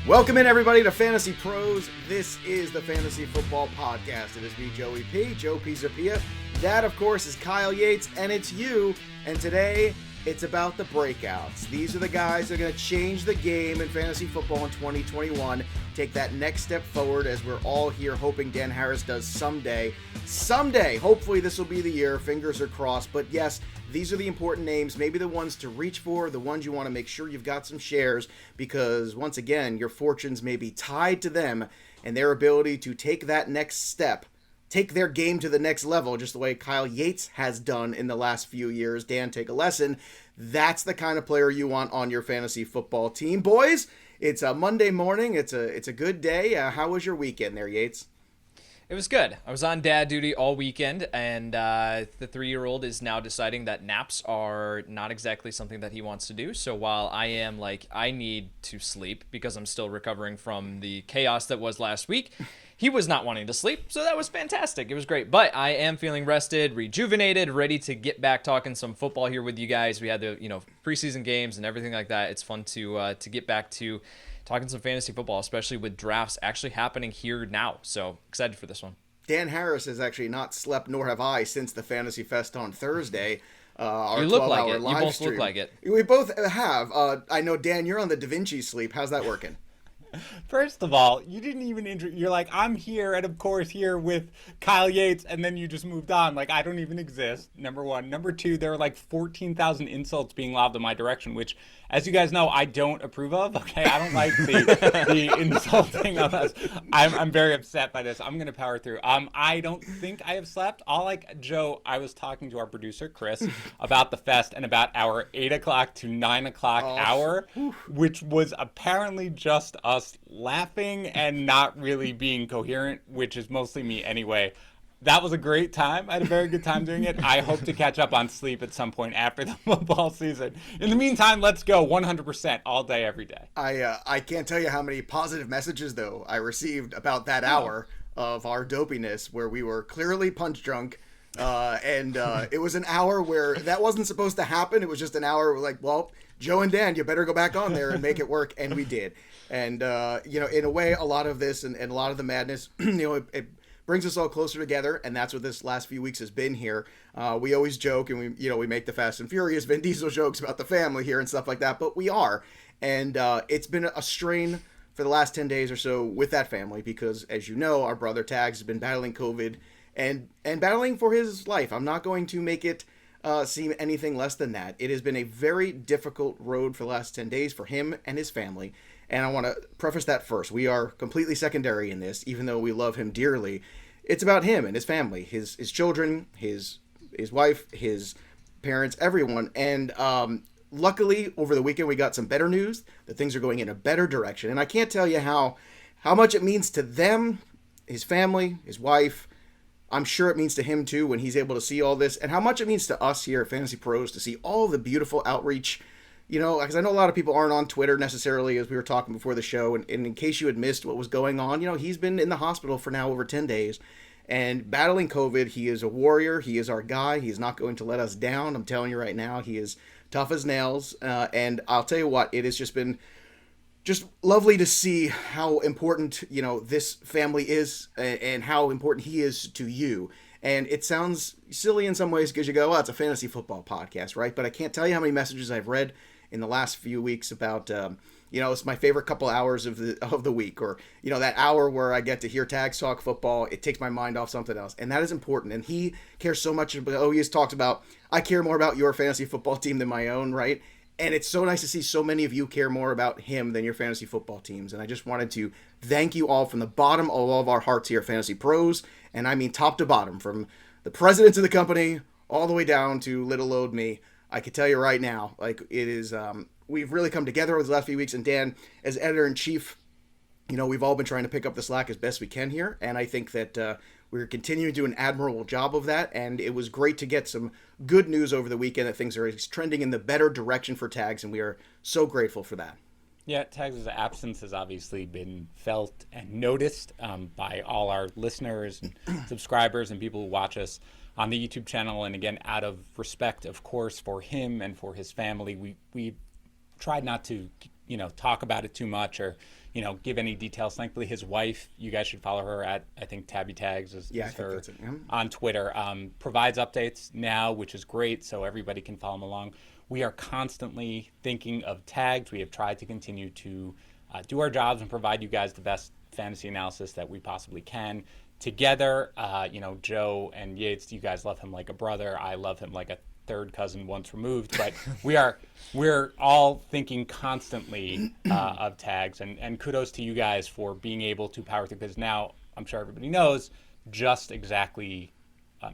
Welcome in, everybody, to Fantasy Pros. This is the Fantasy Football Podcast. It is me, Joey P, Joe P. Zapia. That, of course, is Kyle Yates, and it's you. And today, it's about the breakouts. These are the guys that are going to change the game in fantasy football in 2021, take that next step forward, as we're all here hoping Dan Harris does someday. Someday, hopefully this will be the year. Fingers are crossed. But yes, these are the important names, maybe the ones to reach for, the ones you want to make sure you've got some shares, because once again, your fortunes may be tied to them and their ability to take that next step, take their game to the next level, just the way Kyle Yates has done in the last few years. Dan, take a lesson. That's the kind of player you want on your fantasy football team. Boys, it's a Monday morning. It's a good day. How was your weekend there, Yates? It was good. I was on dad duty all weekend, and the 3-year-old is now deciding that naps are not exactly something that he wants to do. So while I am like, I need to sleep because I'm still recovering from the chaos that was last week, he was not wanting to sleep. So that was fantastic. It was great. But I am feeling rested, rejuvenated, ready to get back talking some football here with you guys. We had the preseason games and everything like that. It's fun to get back to talking some fantasy football, especially with drafts actually happening here now. So excited for this one. Dan Harris has actually not slept, nor have I, since the Fantasy Fest on Thursday. Our you look like it. You both stream. Look like it. We both have. I know, Dan, you're on the Da Vinci sleep. How's that working? First of all, you didn't even you're like, I'm here, and of course here with Kyle Yates, and then you just moved on. Like, I don't even exist, number one. Number two, there are like 14,000 insults being lobbed in my direction, which, as you guys know, I don't approve of. Okay, I don't like the insulting of us. I'm very upset by this. I'm going to power through. I don't think I have slept. Joe, I was talking to our producer, Chris, about the fest and about our 8 o'clock to 9 o'clock hour, which was apparently just us laughing and not really being coherent, which is mostly me anyway. That was a great time. I had a very good time doing it. I hope to catch up on sleep at some point after the football season. In the meantime, let's go 100% all day, every day. I can't tell you how many positive messages, though, I received about that hour of our dopiness where we were clearly punch drunk. And it was an hour where that wasn't supposed to happen. It was just an hour where like, well, Joe and Dan, you better go back on there and make it work. And we did. And, in a way, a lot of this and a lot of the madness, it brings us all closer together. And that's what this last few weeks has been here. We always joke and we make the Fast and Furious Vin Diesel jokes about the family here and stuff like that. But we are. And it's been a strain for the last 10 days or so with that family because, as you know, our brother Tags has been battling COVID and battling for his life. I'm not going to make it seem anything less than that. It has been a very difficult road for the last 10 days for him and his family. And I want to preface that first. We are completely secondary in this, even though we love him dearly. It's about him and his family, his children, his wife, his parents, everyone. And luckily, over the weekend, we got some better news that things are going in a better direction. And I can't tell you how much it means to them, his family, his wife. I'm sure it means to him, too, when he's able to see all this. And how much it means to us here at Fantasy Pros to see all the beautiful outreach. Because I know a lot of people aren't on Twitter necessarily, as we were talking before the show. And in case you had missed what was going on, he's been in the hospital for now over 10 days. And battling COVID, he is a warrior. He is our guy. He's not going to let us down. I'm telling you right now, he is tough as nails. And I'll tell you what, it has just been just lovely to see how important, this family is and how important he is to you. And it sounds silly in some ways because you go, well, it's a fantasy football podcast, right? But I can't tell you how many messages I've read in the last few weeks about, it's my favorite couple hours of the week, or, that hour where I get to hear Tags talk football. It takes my mind off something else. And that is important. And he cares so much about, he has talked about, I care more about your fantasy football team than my own, right? And it's so nice to see so many of you care more about him than your fantasy football teams. And I just wanted to thank you all from the bottom of all of our hearts here at Fantasy Pros. And I mean top to bottom, from the presidents of the company all the way down to little old me. I can tell you right now, like, it is, we've really come together over the last few weeks. And Dan, as editor-in-chief, we've all been trying to pick up the slack as best we can here. And I think that we're continuing to do an admirable job of that. And it was great to get some good news over the weekend that things are trending in the better direction for Tags. And we are so grateful for that. Yeah, Tags' absence has obviously been felt and noticed by all our listeners and subscribers and people who watch us on the YouTube channel. And again, out of respect, of course, for him and for his family, we tried not to talk about it too much or give any details. Thankfully, his wife, you guys should follow her at, I think, Tabby Tags is her on Twitter, provides updates now, which is great, so everybody can follow him along. We are constantly thinking of tags. We have tried to continue to do our jobs and provide you guys the best fantasy analysis that we possibly can. Together, Joe and Yates, you guys love him like a brother. I love him like a third cousin once removed, but we're all thinking constantly of tags, and kudos to you guys for being able to power through, because now I'm sure everybody knows just exactly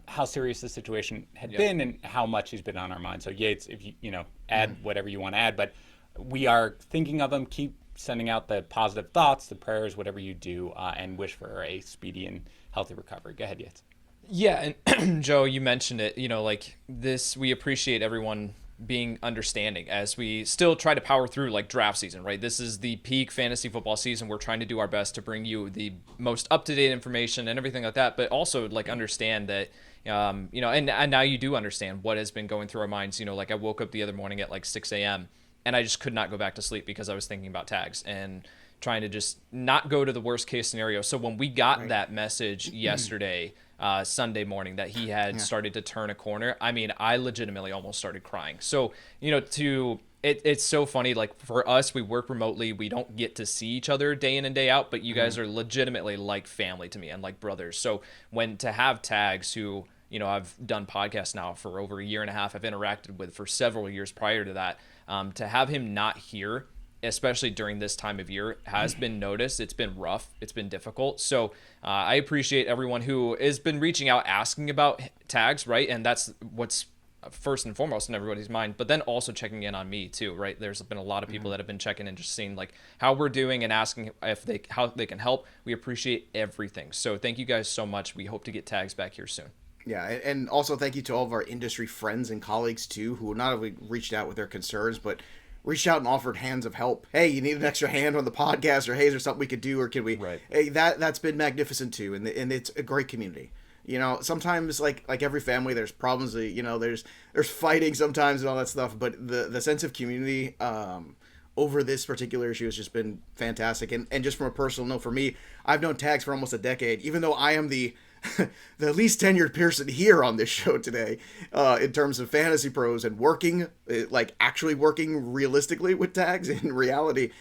how serious the situation had been and how much he's been on our mind. So Yates, if you add whatever you want to add, but we are thinking of him. Keep sending out the positive thoughts, the prayers, whatever you do, and wish for a speedy and healthy recovery. Go ahead, Yates. Yeah, and Joe, you mentioned it, like this, we appreciate everyone being understanding as we still try to power through like draft season, right? This is the peak fantasy football season. We're trying to do our best to bring you the most up-to-date information and everything like that, but also like understand that, and now you do understand what has been going through our minds. Like I woke up the other morning at like 6 a.m. and I just could not go back to sleep because I was thinking about tags and trying to just not go to the worst case scenario. So when we got that message yesterday, Sunday morning, that he had started to turn a corner, I mean, I legitimately almost started crying. So, it's so funny. Like for us, we work remotely. We don't get to see each other day in and day out, but you guys are legitimately like family to me and like brothers. So when to have tags who, I've done podcasts now for over a year and a half, I've interacted with for several years prior to that, to have him not here, especially during this time of year, has been noticed. It's been rough. It's been difficult. So I appreciate everyone who has been reaching out, asking about tags, right? And that's what's first and foremost in everybody's mind, but then also checking in on me too, right? There's been a lot of people that have been checking in, just seeing like how we're doing and asking how they can help. We appreciate everything. So thank you guys so much. We hope to get tags back here soon. Yeah, and also thank you to all of our industry friends and colleagues too, who not only reached out with their concerns, but reached out and offered hands of help. Hey, you need an extra hand on the podcast, or hey, is there something we could do, or can we? Right. Hey, that's been magnificent too, and it's a great community. Sometimes like every family, there's problems. There's fighting sometimes and all that stuff, but the sense of community over this particular issue has just been fantastic. And just from a personal note, for me, I've known tags for almost a decade, even though I am the least tenured person here on this show today, in terms of fantasy pros and working, actually working realistically with tags. In reality,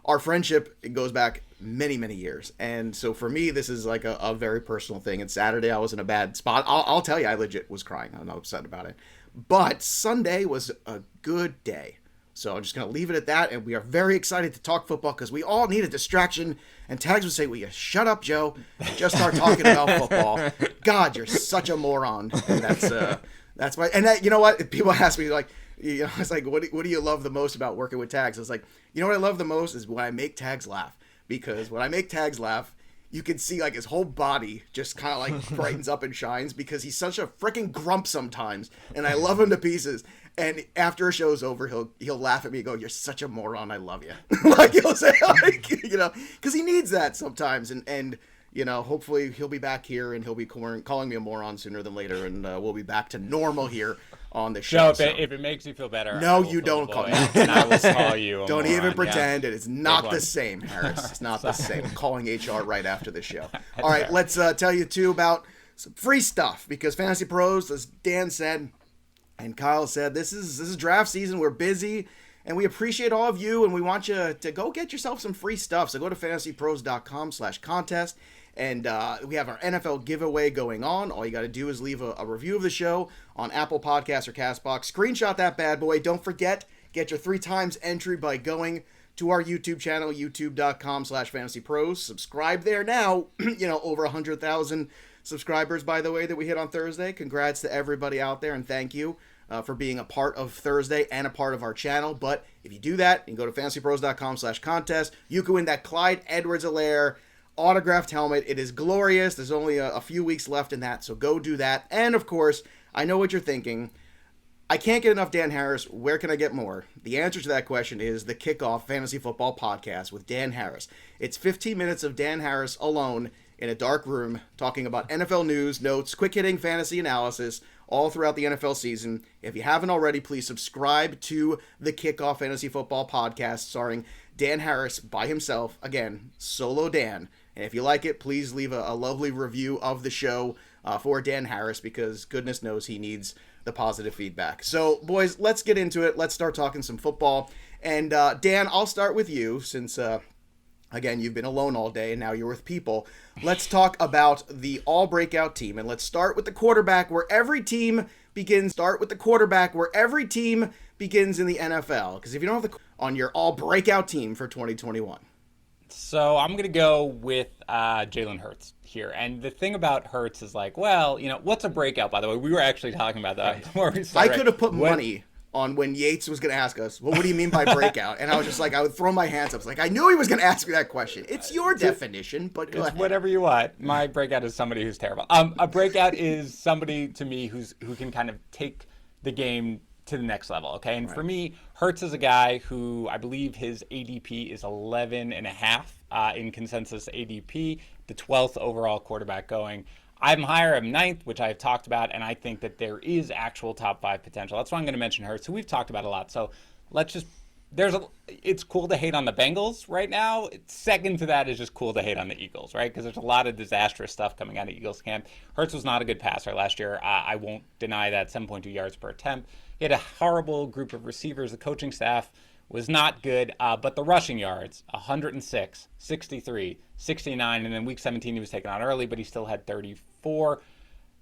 our friendship, it goes back many, many years. And so for me, this is like a very personal thing. And Saturday, I was in a bad spot. I'll tell you, I legit was crying. I'm not upset about it. But Sunday was a good day. So I'm just going to leave it at that. And we are very excited to talk football because we all need a distraction. And Tags would say, will you shut up, Joe, and just start talking about football? God, you're such a moron. And that's why. And you know what? People ask me, like, it's like, what do you love the most about working with Tags? It's like, what I love the most is when I make Tags laugh. Because when I make Tags laugh, you can see like his whole body just kind of like brightens up and shines, because he's such a freaking grump sometimes. And I love him to pieces. And after a show's over, he'll laugh at me and go, "You're such a moron. I love you." Like he'll say, because he needs that sometimes. And hopefully he'll be back here and he'll be calling me a moron sooner than later, and we'll be back to normal here on the show. So if it makes you feel better, no, you don't call me. And I will call you. Don't moron, even pretend it. It's not the same, Harris. It's not the same. I'm calling HR right after the show. All right, let's tell you too about some free stuff, because Fantasy Pros, as Dan said and Kyle said, this is draft season. We're busy, and we appreciate all of you, and we want you to go get yourself some free stuff. So go to fantasypros.com/contest. And we have our NFL giveaway going on. All you got to do is leave a review of the show on Apple Podcasts or CastBox. Screenshot that bad boy. Don't forget, get your 3 times entry by going to our YouTube channel, youtube.com/fantasypros. Subscribe there now. Over 100,000 subscribers, by the way, that we hit on Thursday. Congrats to everybody out there, and thank you for being a part of Thursday and a part of our channel. But if you do that, you can go to fantasypros.com/contest. You can win that Clyde Edwards-Helaire autographed helmet. It is glorious. There's only a few weeks left in that, so go do that. And of course, I know what you're thinking. I can't get enough Dan Harris. Where can I get more? The answer to that question is the Kickoff Fantasy Football Podcast with Dan Harris. It's 15 minutes of Dan Harris alone in a dark room talking about NFL news, notes, quick-hitting fantasy analysis all throughout the NFL season. If you haven't already, please subscribe to the Kickoff Fantasy Football Podcast starring Dan Harris by himself. Again, solo Dan. And if you like it, please leave a lovely review of the show for Dan Harris, because goodness knows he needs the positive feedback. So, boys, let's get into it. Let's start talking some football. And Dan, I'll start with you since, again, you've been alone all day and now you're with people. Let's talk about the All-Breakout team. And let's start with the quarterback where every team begins. Start with the quarterback where every team begins in the NFL. Because if you don't have on your All-Breakout team for 2021. So I'm going to go with Jalen Hurts here. And the thing about Hurts is like, well, what's a breakout, by the way? We were actually talking about that before we started. I could have put money on when Yates was going to ask us, well, what do you mean by breakout? And I was just like, I would throw my hands up. I was like, I knew he was going to ask me that question. It's your definition, but go ahead. Whatever you want. My breakout is somebody who's terrible. A breakout is somebody, to me, who can kind of take the game to the next level, okay? And for me, Hurts is a guy who I believe his ADP is 11.5 in consensus ADP, the 12th overall quarterback going. I'm higher, I'm 9th, which I've talked about, and I think that there is actual top 5 potential. That's why I'm going to mention Hurts, who we've talked about a lot. So let's just, it's cool to hate on the Bengals right now. Second to that is just cool to hate on the Eagles, right? Because there's a lot of disastrous stuff coming out of Eagles camp. Hurts was not a good passer last year. I won't deny that, 7.2 yards per attempt. He had a horrible group of receivers. The coaching staff was not good, but the rushing yards, 106, 63, 69, and then week 17 he was taken out early, but he still had 34.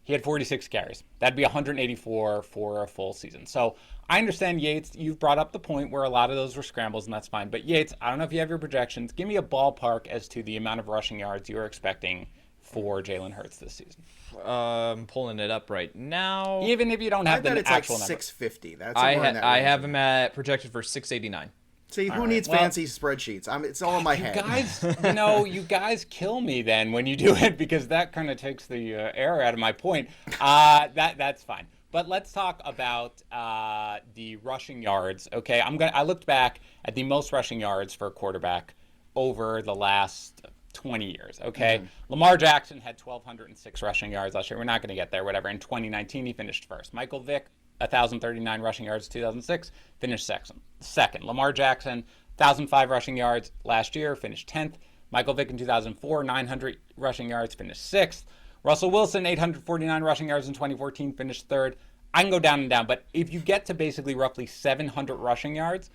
He had 46 carries. That'd be 184 for a full season. So I understand, Yates, you've brought up the point where a lot of those were scrambles, and that's fine. But Yates, I don't know if you have your projections. Give me a ballpark as to the amount of rushing yards you're expecting for Jalen Hurts this season. I'm pulling it up right now. Even if you don't have the actual like number. 650. That's I have him at projected for 689. See, who needs fancy spreadsheets? It's all in my head. Guys, you guys kill me then when you do it, because that kind of takes the air out of my point. That's fine. But let's talk about the rushing yards. Okay, I looked back at the most rushing yards for a quarterback over the last 20 years, okay? Mm-hmm. Lamar Jackson had 1,206 rushing yards last year. We're not going to get there, whatever. In 2019, he finished first. Michael Vick, 1,039 rushing yards in 2006, finished second. Lamar Jackson, 1,005 rushing yards last year, finished 10th. Michael Vick in 2004, 900 rushing yards, finished 6th. Russell Wilson, 849 rushing yards in 2014, finished 3rd. I can go down and down, but if you get to basically roughly 700 rushing yards,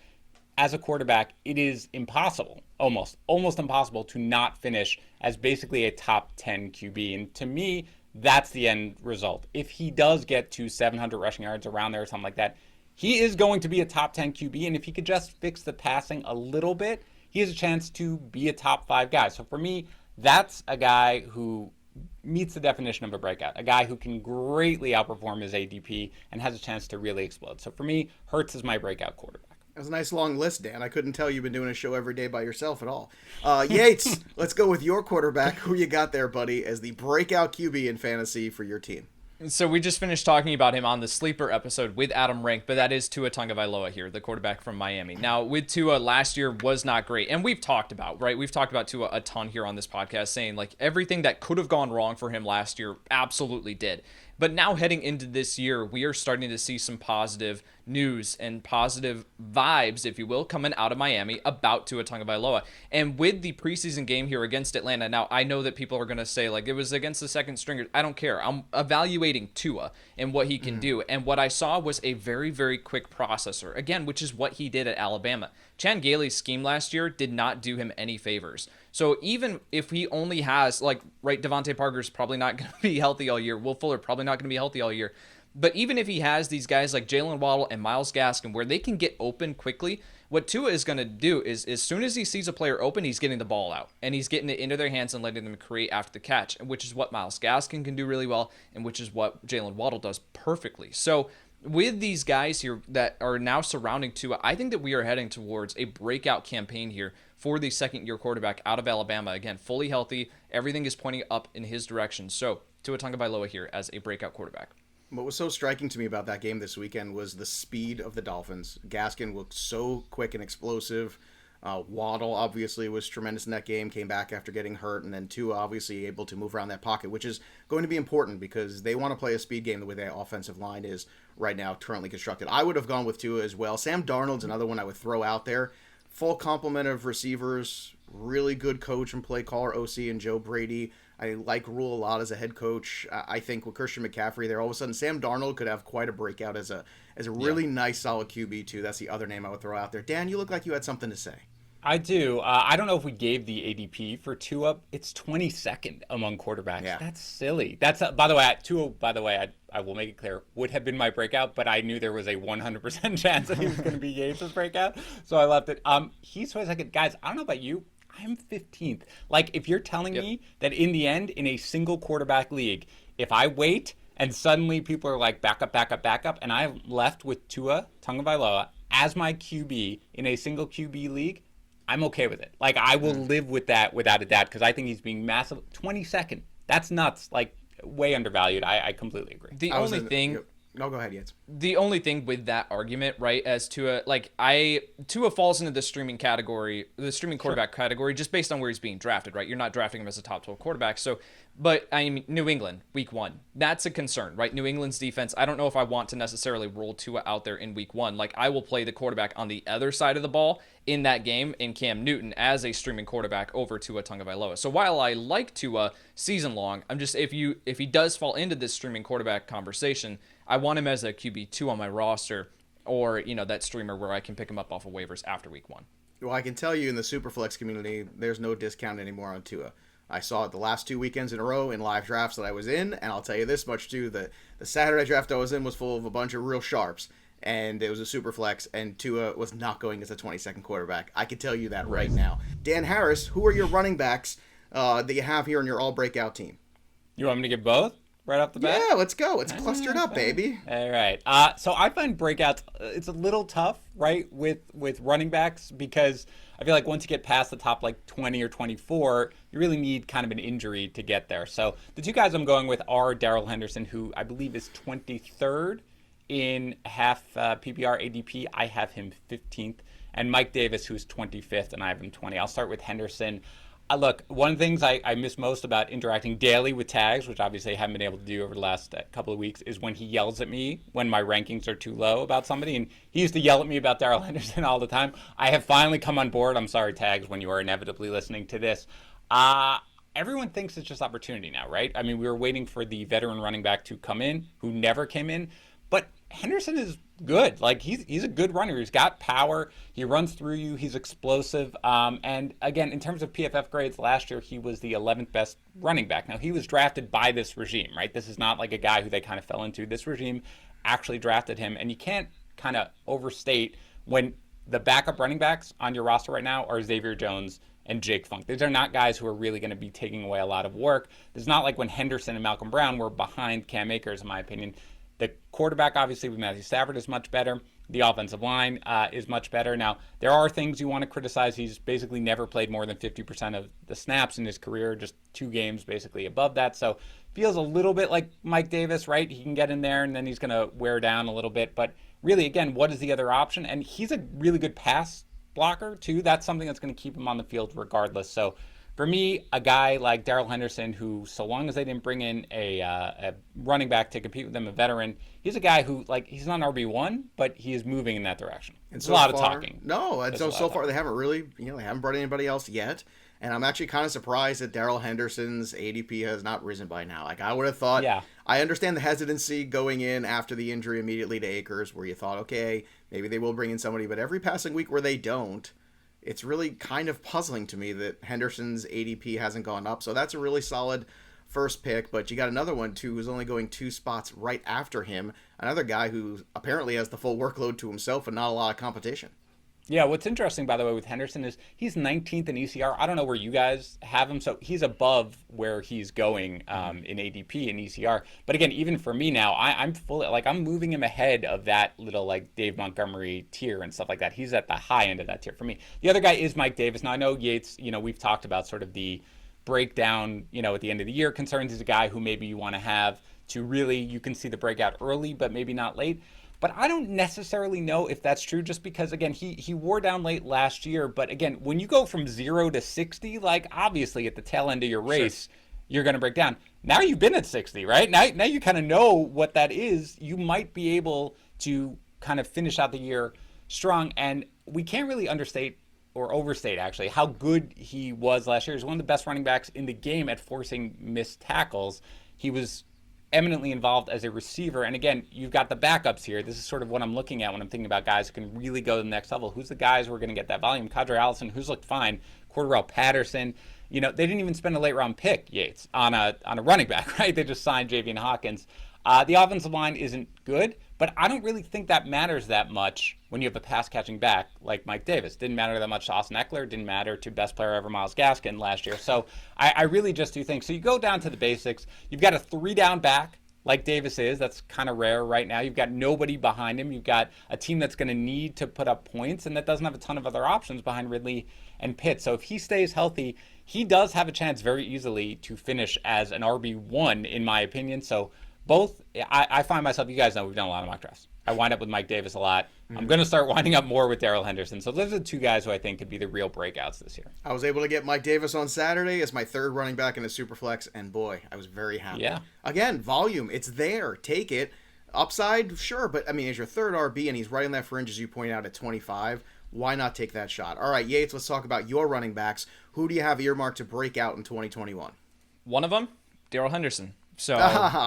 as a quarterback, it is impossible, almost impossible to not finish as basically a top 10 QB. And to me, that's the end result. If he does get to 700 rushing yards, around there or something like that, he is going to be a top 10 QB. And if he could just fix the passing a little bit, he has a chance to be a top 5 guy. So for me, that's a guy who meets the definition of a breakout, a guy who can greatly outperform his ADP and has a chance to really explode. So for me, Hurts is my breakout quarterback. That was a nice long list, Dan. I couldn't tell you've been doing a show every day by yourself at all. Yates, let's go with your quarterback. Who you got there, buddy, as the breakout QB in fantasy for your team? So we just finished talking about him on the Sleeper episode with Adam Rank, but that is Tua Tagovailoa here, the quarterback from Miami. Now, with Tua, last year was not great, and we've talked about Tua a ton here on this podcast, saying like everything that could have gone wrong for him last year absolutely did. But now heading into this year, we are starting to see some positive news and positive vibes, if you will, coming out of Miami about Tua Tagovailoa. And with the preseason game here against Atlanta, now I know that people are going to say, like, it was against the second stringers. I don't care. I'm evaluating Tua and what he can do. And what I saw was a very, very quick processor, again, which is what he did at Alabama. Chan Gailey's scheme last year did not do him any favors. So even if he only has, Devontae Parker's probably not going to be healthy all year. Will Fuller probably not going to be healthy all year. But even if he has these guys like Jalen Waddle and Myles Gaskin where they can get open quickly, what Tua is going to do is as soon as he sees a player open, he's getting the ball out. And he's getting it into their hands and letting them create after the catch, which is what Myles Gaskin can do really well and which is what Jalen Waddle does perfectly. So with these guys here that are now surrounding Tua, I think that we are heading towards a breakout campaign here for the second-year quarterback out of Alabama. Again, fully healthy. Everything is pointing up in his direction. So Tua Tagovailoa here as a breakout quarterback. What was so striking to me about that game this weekend was the speed of the Dolphins. Gaskin looked so quick and explosive. Waddle obviously was tremendous in that game, came back after getting hurt, and then Tua obviously able to move around that pocket, which is going to be important because they want to play a speed game the way their offensive line is right now currently constructed. I would have gone with Tua as well. Sam Darnold's another one I would throw out there full complement of receivers, really good coach and play caller, OC and Joe Brady. I like Rule a lot as a head coach. I think with Christian McCaffrey there, all of a sudden Sam Darnold could have quite a breakout as a really nice solid QB too. That's the other name I would throw out there. Dan, you look like you had something to say. I do. I don't know if we gave the ADP for Tua. It's 22nd among quarterbacks. Yeah. That's silly. That's by the way, Tua. By the way, I will make it clear, would have been my breakout, but I knew there was a 100% chance that he was going to be Yates' breakout, so I left it. He's 22nd, guys. I don't know about you. I'm 15th. Like, if you're telling me that in the end, in a single quarterback league, if I wait and suddenly people are like back up, and I'm left with Tua Tagovailoa as my QB in a single QB league, I'm okay with it. Like, I will live with that without a doubt because I think he's being massive. 22nd. That's nuts. Like, way undervalued. I completely agree. The only thing... No, go ahead, Yates. The only thing with that argument, right, as Tua, Tua falls into the streaming category, the streaming quarterback category, just based on where he's being drafted, right? You're not drafting him as a top 12 quarterback. So, but I mean, New England, week 1, that's a concern, right? New England's defense, I don't know if I want to necessarily roll Tua out there in week 1. Like, I will play the quarterback on the other side of the ball in that game in Cam Newton as a streaming quarterback over Tua Tagovailoa. So while I like Tua season long, I'm just, if he does fall into this streaming quarterback conversation, I want him as a QB2 on my roster, or, you know, that streamer where I can pick him up off of waivers after week 1. Well, I can tell you in the Superflex community, there's no discount anymore on Tua. I saw it the last 2 weekends in a row in live drafts that I was in, and I'll tell you this much too, the Saturday draft I was in was full of a bunch of real sharps, and it was a Superflex, and Tua was not going as a 22nd quarterback. I can tell you that right now. Dan Harris, who are your running backs that you have here in your all-breakout team? You want me to give both? Right off the bat? Yeah, let's go. It's clustered up, baby. All right. So I find breakouts, it's a little tough, right, with running backs, because I feel like once you get past the top like 20 or 24, you really need kind of an injury to get there. So the two guys I'm going with are Darrell Henderson, who I believe is 23rd in half PPR ADP. I have him 15th. And Mike Davis, who's 25th, and I have him 20. I'll start with Henderson. Look, one of the things I miss most about interacting daily with Tags, which obviously I haven't been able to do over the last couple of weeks, is when he yells at me when my rankings are too low about somebody. And he used to yell at me about Darrell Henderson all the time. I have finally come on board. I'm sorry, Tags, when you are inevitably listening to this. Everyone thinks it's just opportunity now, right? I mean, we were waiting for the veteran running back to come in, who never came in. But Henderson is good. Like, he's a good runner. He's got power. He runs through you. He's explosive. And again, in terms of PFF grades, last year he was the 11th best running back. Now, he was drafted by this regime, right? This is not like a guy who they kind of fell into. This regime actually drafted him. And you can't kind of overstate when the backup running backs on your roster right now are Xavier Jones and Jake Funk. These are not guys who are really going to be taking away a lot of work. It's not like when Henderson and Malcolm Brown were behind Cam Akers, in my opinion. The quarterback, obviously, with Matthew Stafford is much better. The offensive line is much better. Now, there are things you want to criticize. He's basically never played more than 50% of the snaps in his career, just 2 games basically above that. So feels a little bit like Mike Davis, right? He can get in there and then he's going to wear down a little bit. But really, again, what is the other option? And he's a really good pass blocker, too. That's something that's going to keep him on the field regardless. So for me, a guy like Darrell Henderson, who, so long as they didn't bring in a running back to compete with them, a veteran, he's a guy who, like, he's not an RB1, but he is moving in that direction. It's a lot of talking. No, and so far they haven't really, they haven't brought anybody else yet. And I'm actually kind of surprised that Darrell Henderson's ADP has not risen by now. Like, I would have thought, I understand the hesitancy going in after the injury immediately to Akers, where you thought, okay, maybe they will bring in somebody, but every passing week where they don't, it's really kind of puzzling to me that Henderson's ADP hasn't gone up. So that's a really solid first pick. But you got another one, too, who's only going 2 spots right after him. Another guy who apparently has the full workload to himself and not a lot of competition. Yeah, what's interesting, by the way, with Henderson is he's 19th in ECR. I don't know where you guys have him, so he's above where he's going in ADP and ECR. But again, even for me now, I'm fully, like, I'm moving him ahead of that little, like, Dave Montgomery tier and stuff like that. He's at the high end of that tier for me. The other guy is Mike Davis. Now, I know Yates, we've talked about sort of the breakdown, at the end of the year concerns. He's a guy who maybe you want to have to really, you can see the breakout early, but maybe not late. But I don't necessarily know if that's true, just because, again, he wore down late last year. But again, when you go from 0 to 60, like, obviously at the tail end of your race, you're going to break down. Now you've been at 60, right? Now you kind of know what that is. You might be able to kind of finish out the year strong. And we can't really understate or overstate actually how good he was last year. He's one of the best running backs in the game at forcing missed tackles. He was eminently involved as a receiver. And again, you've got the backups here. This is sort of what I'm looking at when I'm thinking about guys who can really go to the next level. Who's the guys who are going to get that volume? Kadre Allison, who's looked fine. Cordell Patterson. They didn't even spend a late round pick, Yates, on a running back, right? They just signed Javian Hawkins. The offensive line isn't good, but I don't really think that matters that much when you have a pass-catching back like Mike Davis. Didn't matter that much to Austin Eckler. Didn't matter to best player ever, Myles Gaskin, last year. So I really just do think. So you go down to the basics. You've got a 3-down back like Davis is. That's kind of rare right now. You've got nobody behind him. You've got a team that's going to need to put up points, and that doesn't have a ton of other options behind Ridley and Pitt. So if he stays healthy, he does have a chance very easily to finish as an RB1, in my opinion. So both, I find myself, you guys know we've done a lot of mock drafts. I wind up with Mike Davis a lot. I'm going to start winding up more with Darrell Henderson. So those are the two guys who I think could be the real breakouts this year. I was able to get Mike Davis on Saturday as my third running back in a Superflex, and boy, I was very happy. Yeah. Again, volume, it's there. Take it. Upside, sure, but I mean, as your third RB and he's right on that fringe, as you pointed out, at 25, why not take that shot? All right, Yates, let's talk about your running backs. Who do you have earmarked to break out in 2021? One of them, Darrell Henderson. So,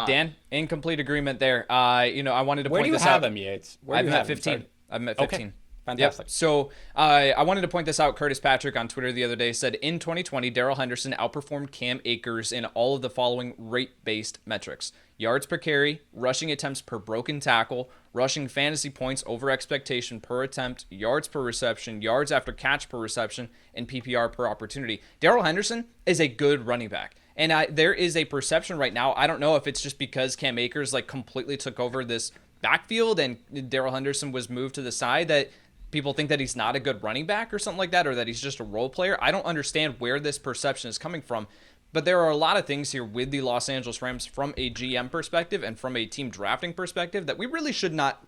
Dan, incomplete agreement there. I wanted to Where point do you this have out. him, Yates? I'm at 15. I'm at 15. Okay. Fantastic. Yep. So I wanted to point this out. Curtis Patrick on Twitter the other day said, in 2020, Darrell Henderson outperformed Cam Akers in all of the following rate-based metrics: yards per carry, rushing attempts per broken tackle, rushing fantasy points over expectation per attempt, yards per reception, yards after catch per reception, and PPR per opportunity. Darrell Henderson is a good running back. And there is a perception right now. I don't know if it's just because Cam Akers completely took over this backfield and Darrell Henderson was moved to the side, that people think that he's not a good running back or something like that, or that he's just a role player. I don't understand where this perception is coming from. But there are a lot of things here with the Los Angeles Rams from a GM perspective and from a team drafting perspective that we really should not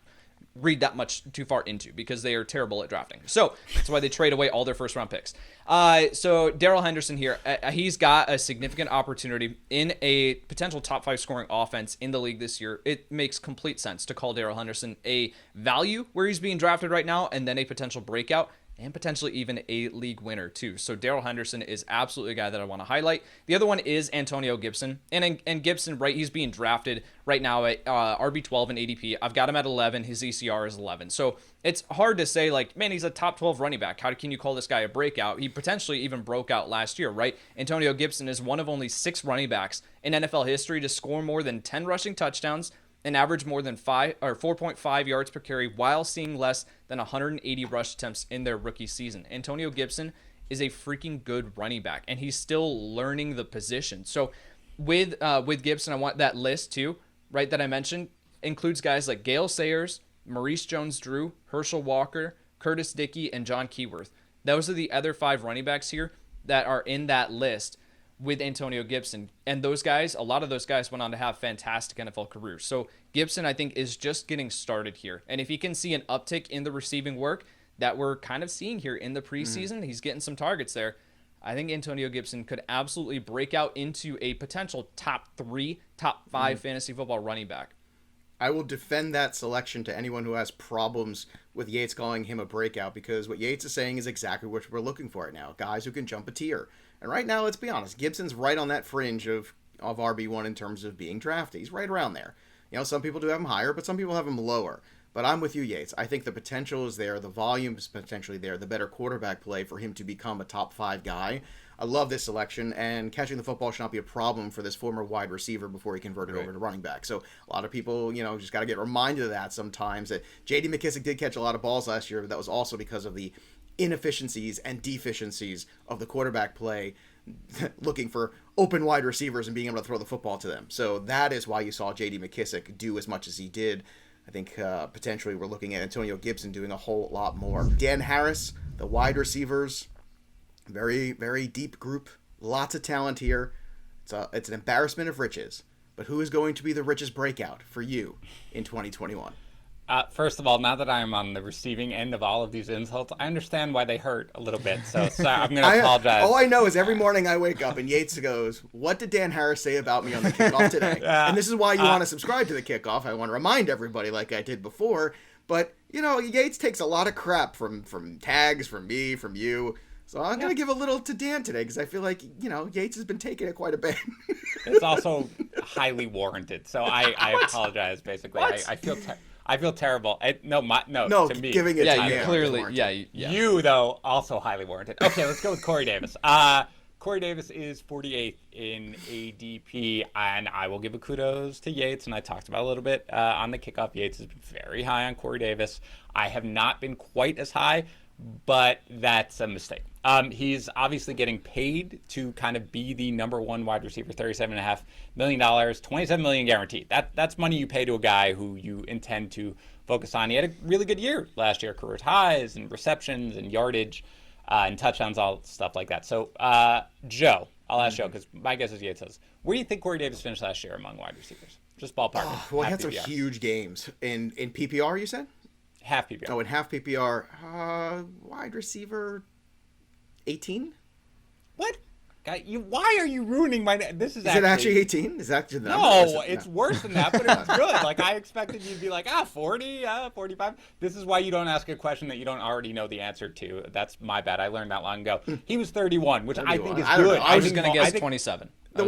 read that much too far into, because they are terrible at drafting. So that's why they trade away all their first round picks. So Darrell Henderson here, he's got a significant opportunity in a potential top 5 scoring offense in the league this year. It makes complete sense to call Darrell Henderson a value where he's being drafted right now, and then a potential breakout, and potentially even a league winner too. So Darrell Henderson is absolutely a guy that I want to highlight. The other one is Antonio Gibson. And Gibson, right, he's being drafted right now at RB12 in ADP. I've got him at 11. His ECR is 11. So it's hard to say, man, he's a top 12 running back. How can you call this guy a breakout? He potentially even broke out last year, right? Antonio Gibson is one of only 6 running backs in NFL history to score more than 10 rushing touchdowns and average more than 4.5 yards per carry while seeing less than 180 rush attempts in their rookie season. Antonio Gibson is a freaking good running back, and he's still learning the position. So with Gibson, I want that list too, right, that I mentioned, includes guys like Gale Sayers, Maurice Jones-Drew, Herschel Walker, Curtis Dickey, and John Keyworth. Those are the other 5 running backs here that are in that list with Antonio Gibson. And those guys, a lot of those guys went on to have fantastic NFL careers. So Gibson, I think, is just getting started here. And if he can see an uptick in the receiving work that we're kind of seeing here in the preseason, he's getting some targets there. I think Antonio Gibson could absolutely break out into a potential top 3, top 5 fantasy football running back. I will defend that selection to anyone who has problems with Yates calling him a breakout, because what Yates is saying is exactly what we're looking for right now. Guys who can jump a tier. And right now, let's be honest, Gibson's right on that fringe of RB1 in terms of being drafted. He's right around there. Some people do have him higher, but some people have him lower. But I'm with you, Yates. I think the potential is there. The volume is potentially there. The better quarterback play for him to become a top 5 guy. I love this selection, and catching the football should not be a problem for this former wide receiver before he converted over to running back. So a lot of people, just got to get reminded of that sometimes. That J.D. McKissic did catch a lot of balls last year, but that was also because of the inefficiencies and deficiencies of the quarterback play, looking for open wide receivers and being able to throw the football to them. So that is why you saw J.D. McKissic do as much as he did. I think potentially we're looking at Antonio Gibson doing a whole lot more. Dan Harris, the wide receivers, very, very deep group. Lots of talent here. It's an embarrassment of riches. But who is going to be the richest breakout for you in 2021? First of all, now that I'm on the receiving end of all of these insults, I understand why they hurt a little bit. So I'm going to apologize. All I know is every morning I wake up and Yates goes, "What did Dan Harris say about me on the kickoff today?" And this is why you want to subscribe to the kickoff. I want to remind everybody, like I did before. But Yates takes a lot of crap from tags, from me, from you. So I'm going to give a little to Dan today because I feel like, Yates has been taking it quite a bit. It's also highly warranted. So I apologize, basically. I feel terrible. No, to me. giving it to you Dan. clearly, yeah. You, though, also highly warranted. Okay, let's go with Corey Davis. Corey Davis is 48th in ADP, and I will give a kudos to Yates, and I talked about a little bit on the kickoff. Yates has been very high on Corey Davis. I have not been quite as high, but that's a mistake. He's obviously getting paid to kind of be the number one wide receiver, $37.5 million, $27 million guaranteed. That's money you pay to a guy who you intend to focus on. He had a really good year last year, career highs and receptions and yardage and touchdowns, all stuff like that. So, Joe, I'll ask Joe because my guess is Yates says, where do you think Corey Davis finished last year among wide receivers? Just ballpark. Well, he had some huge games. In PPR, you said? Half PPR. Oh, in half PPR, wide receiver 18? What? Guy, why are you ruining my? This is it actually 18? Is that actually the number? No, it's worse than that, but it's good. Like I expected you to be like 40, 45. This is why you don't ask a question that you don't already know the answer to. That's my bad. I learned that long ago. He was 31, which 31. I think is good. I was just gonna guess 27. The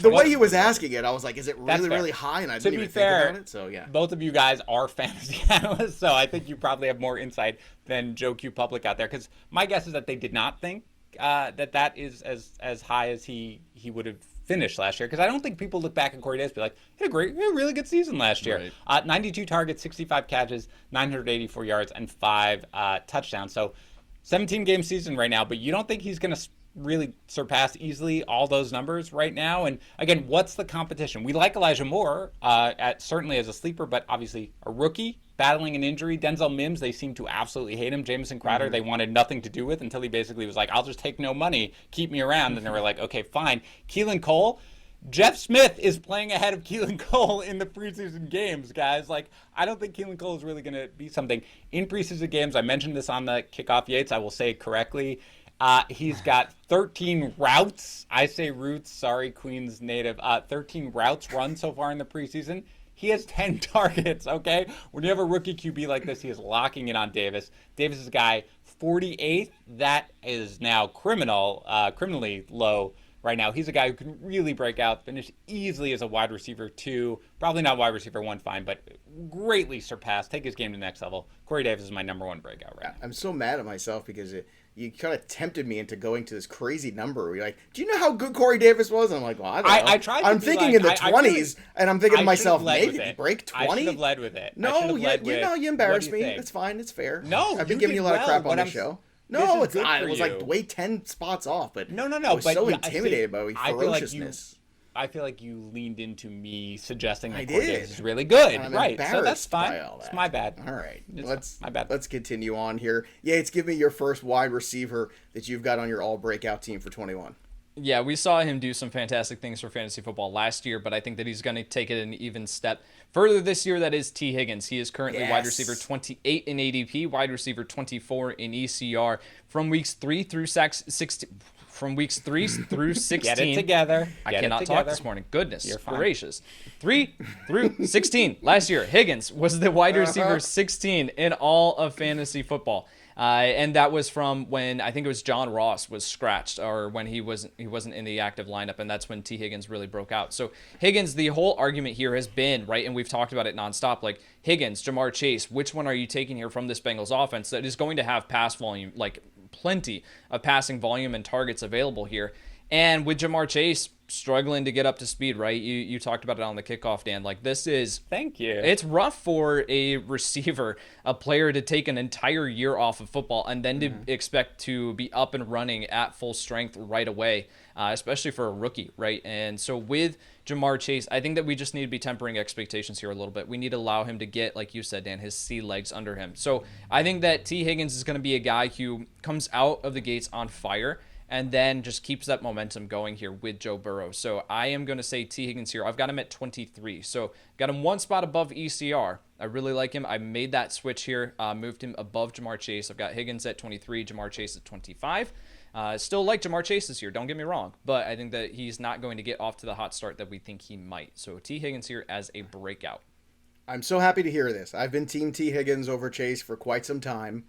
way he was asking it, I was like, is it really high? And I didn't even think about it. So yeah. Both of you guys are fantasy analysts, so I think you probably have more insight than Joe Q Public out there. Because my guess is that they did not think that is as high as he would have finished last year. Because I don't think people look back at Corey Davis and be like, he had a really good season last year. Right. 92 targets, 65 catches, 984 yards, and 5 touchdowns. So 17-game season right now, but you don't think he's going to really surpass easily all those numbers right now? And again, what's the competition? We like Elijah Moore certainly as a sleeper, but obviously a rookie battling an injury. Denzel Mims, they seem to absolutely hate him. Jamison Crowder, they wanted nothing to do with until he basically was like, I'll just take no money, keep me around. And they were like, okay, fine. Keelan Cole, Jeff Smith is playing ahead of Keelan Cole in the preseason games, guys. Like, I don't think Keelan Cole is really going to be something in preseason games. I mentioned this on the Kickoff Yates. I will say it correctly. He's got 13 routes. I say routes. Sorry, Queens native. 13 routes run so far in the preseason. He has 10 targets, okay? When you have a rookie QB like this, he is locking in on Davis. Davis is a guy 48th. That is now criminally low right now. He's a guy who can really break out, finish easily as a wide receiver 2. Probably not wide receiver 1, fine, but greatly surpassed. Take his game to the next level. Corey Davis is my number 1 breakout right now. I'm so mad at myself because you kind of tempted me into going to this crazy number. You're like, do you know how good Corey Davis was? And I'm like, well, I don't know. I tried. I'm thinking in the 20s, and I'm thinking to myself, maybe he break 20. I should have led with it. No, you embarrassed me. It's fine. It's fair. No, I've been giving you a lot of crap on the show. No, it's not. It was like way 10 spots off, but no. I was so intimidated by ferociousness. I feel like you leaned into me suggesting that Corey Davis is really good. Right. So that's fine. It's my bad. All right. My bad. Let's continue on here. Yates, give me your first wide receiver that you've got on your all-breakout team for 21. Yeah, we saw him do some fantastic things for fantasy football last year, but I think that he's going to take it an even step further this year. That is T. Higgins. He is currently wide receiver 28 in ADP, wide receiver 24 in ECR from weeks 3 through 16. From weeks 3 through 16. Get it together. I cannot talk this morning. Goodness gracious. 3 through 16. Last year, Higgins was the wide receiver 16 in all of fantasy football. And that was from when I think it was John Ross was scratched, or when he wasn't in the active lineup, and that's when T. Higgins really broke out. So Higgins, the whole argument here has been, right, and we've talked about it nonstop, like Higgins, Jamar Chase, which one are you taking here from this Bengals offense that is going to have pass volume, like plenty of passing volume and targets available here? And with Jamar Chase struggling to get up to speed, right? You talked about it on the kickoff, Dan. Like, this is... Thank you. It's rough for a receiver, a player, to take an entire year off of football and then to expect to be up and running at full strength right away, especially for a rookie, right? And so with Jamar Chase, I think that we just need to be tempering expectations here a little bit. We need to allow him to get, like you said, Dan, his sea legs under him. So I think that T. Higgins is going to be a guy who comes out of the gates on fire and then just keeps that momentum going here with Joe Burrow. So I am going to say T. Higgins here. I've got him at 23. So got him one spot above ECR. I really like him. I made that switch here, moved him above Jamar Chase. I've got Higgins at 23, Jamar Chase at 25. Still like Jamar Chase this year, don't get me wrong, but I think that he's not going to get off to the hot start that we think he might. So T. Higgins here as a breakout. I'm so happy to hear this. I've been Team T. Higgins over Chase for quite some time.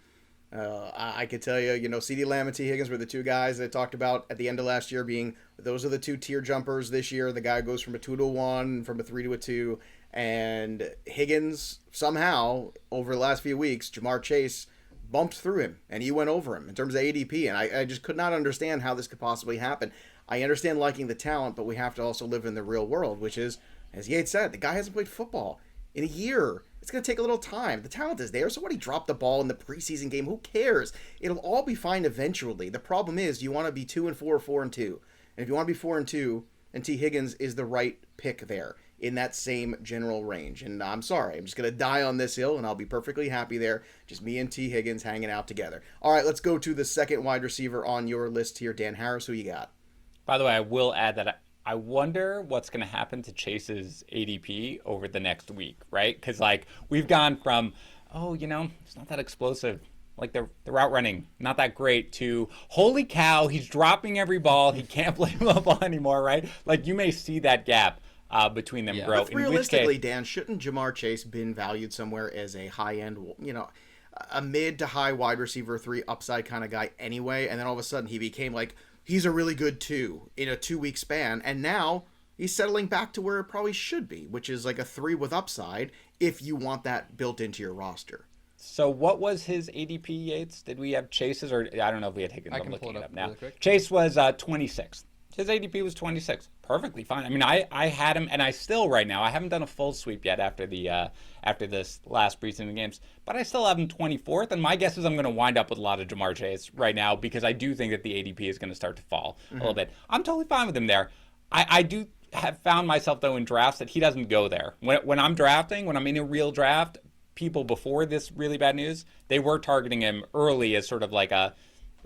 I could tell you, CeeDee Lamb and T. Higgins were the two guys that I talked about at the end of last year being, those are the two tier jumpers this year. The guy goes from a 2 to a 1, from a 3 to a 2. And Higgins, somehow, over the last few weeks, Jamar Chase bumped through him, and he went over him in terms of ADP. And I just could not understand how this could possibly happen. I understand liking the talent, but we have to also live in the real world, which is, as Yates said, the guy hasn't played football in a year. It's going to take a little time. The talent is there, so what, he dropped the ball in the preseason game? Who cares? It'll all be fine eventually. The problem is, you want to be 2-4 or 4-2. And if you want to be 4-2, and T. Higgins is the right pick there in that same general range. And I'm sorry, I'm just going to die on this hill, and I'll be perfectly happy there. Just me and T. Higgins hanging out together. All right, let's go to the second wide receiver on your list here. Dan Harris, who you got? By the way, I will add that I wonder what's going to happen to Chase's ADP over the next week, right? Because, like, we've gone from, it's not that explosive. Like, the route running, not that great, to, holy cow, he's dropping every ball. He can't play football anymore, right? Like, you may see that gap between them grow. But realistically, Dan, shouldn't Jamar Chase been valued somewhere as a high-end, a mid to high wide receiver 3 upside kind of guy anyway? And then all of a sudden he became like, he's a really good 2 in a 2-week span, and now he's settling back to where it probably should be, which is like a 3 with upside if you want that built into your roster. So what was his ADP, Yates? Did we have Chase's, or I don't know if we had Higgins? I can pull it up now. really quick. Chase was 26th. His ADP was 26. Perfectly fine. I mean, I had him, and I still right now, I haven't done a full sweep yet after this last preseason games, but I still have him 24th, and my guess is I'm going to wind up with a lot of Jamar Chase right now because I do think that the ADP is going to start to fall a little bit. I'm totally fine with him there. I do have found myself, though, in drafts that he doesn't go there. When I'm drafting, when I'm in a real draft, people before this really bad news, they were targeting him early as sort of like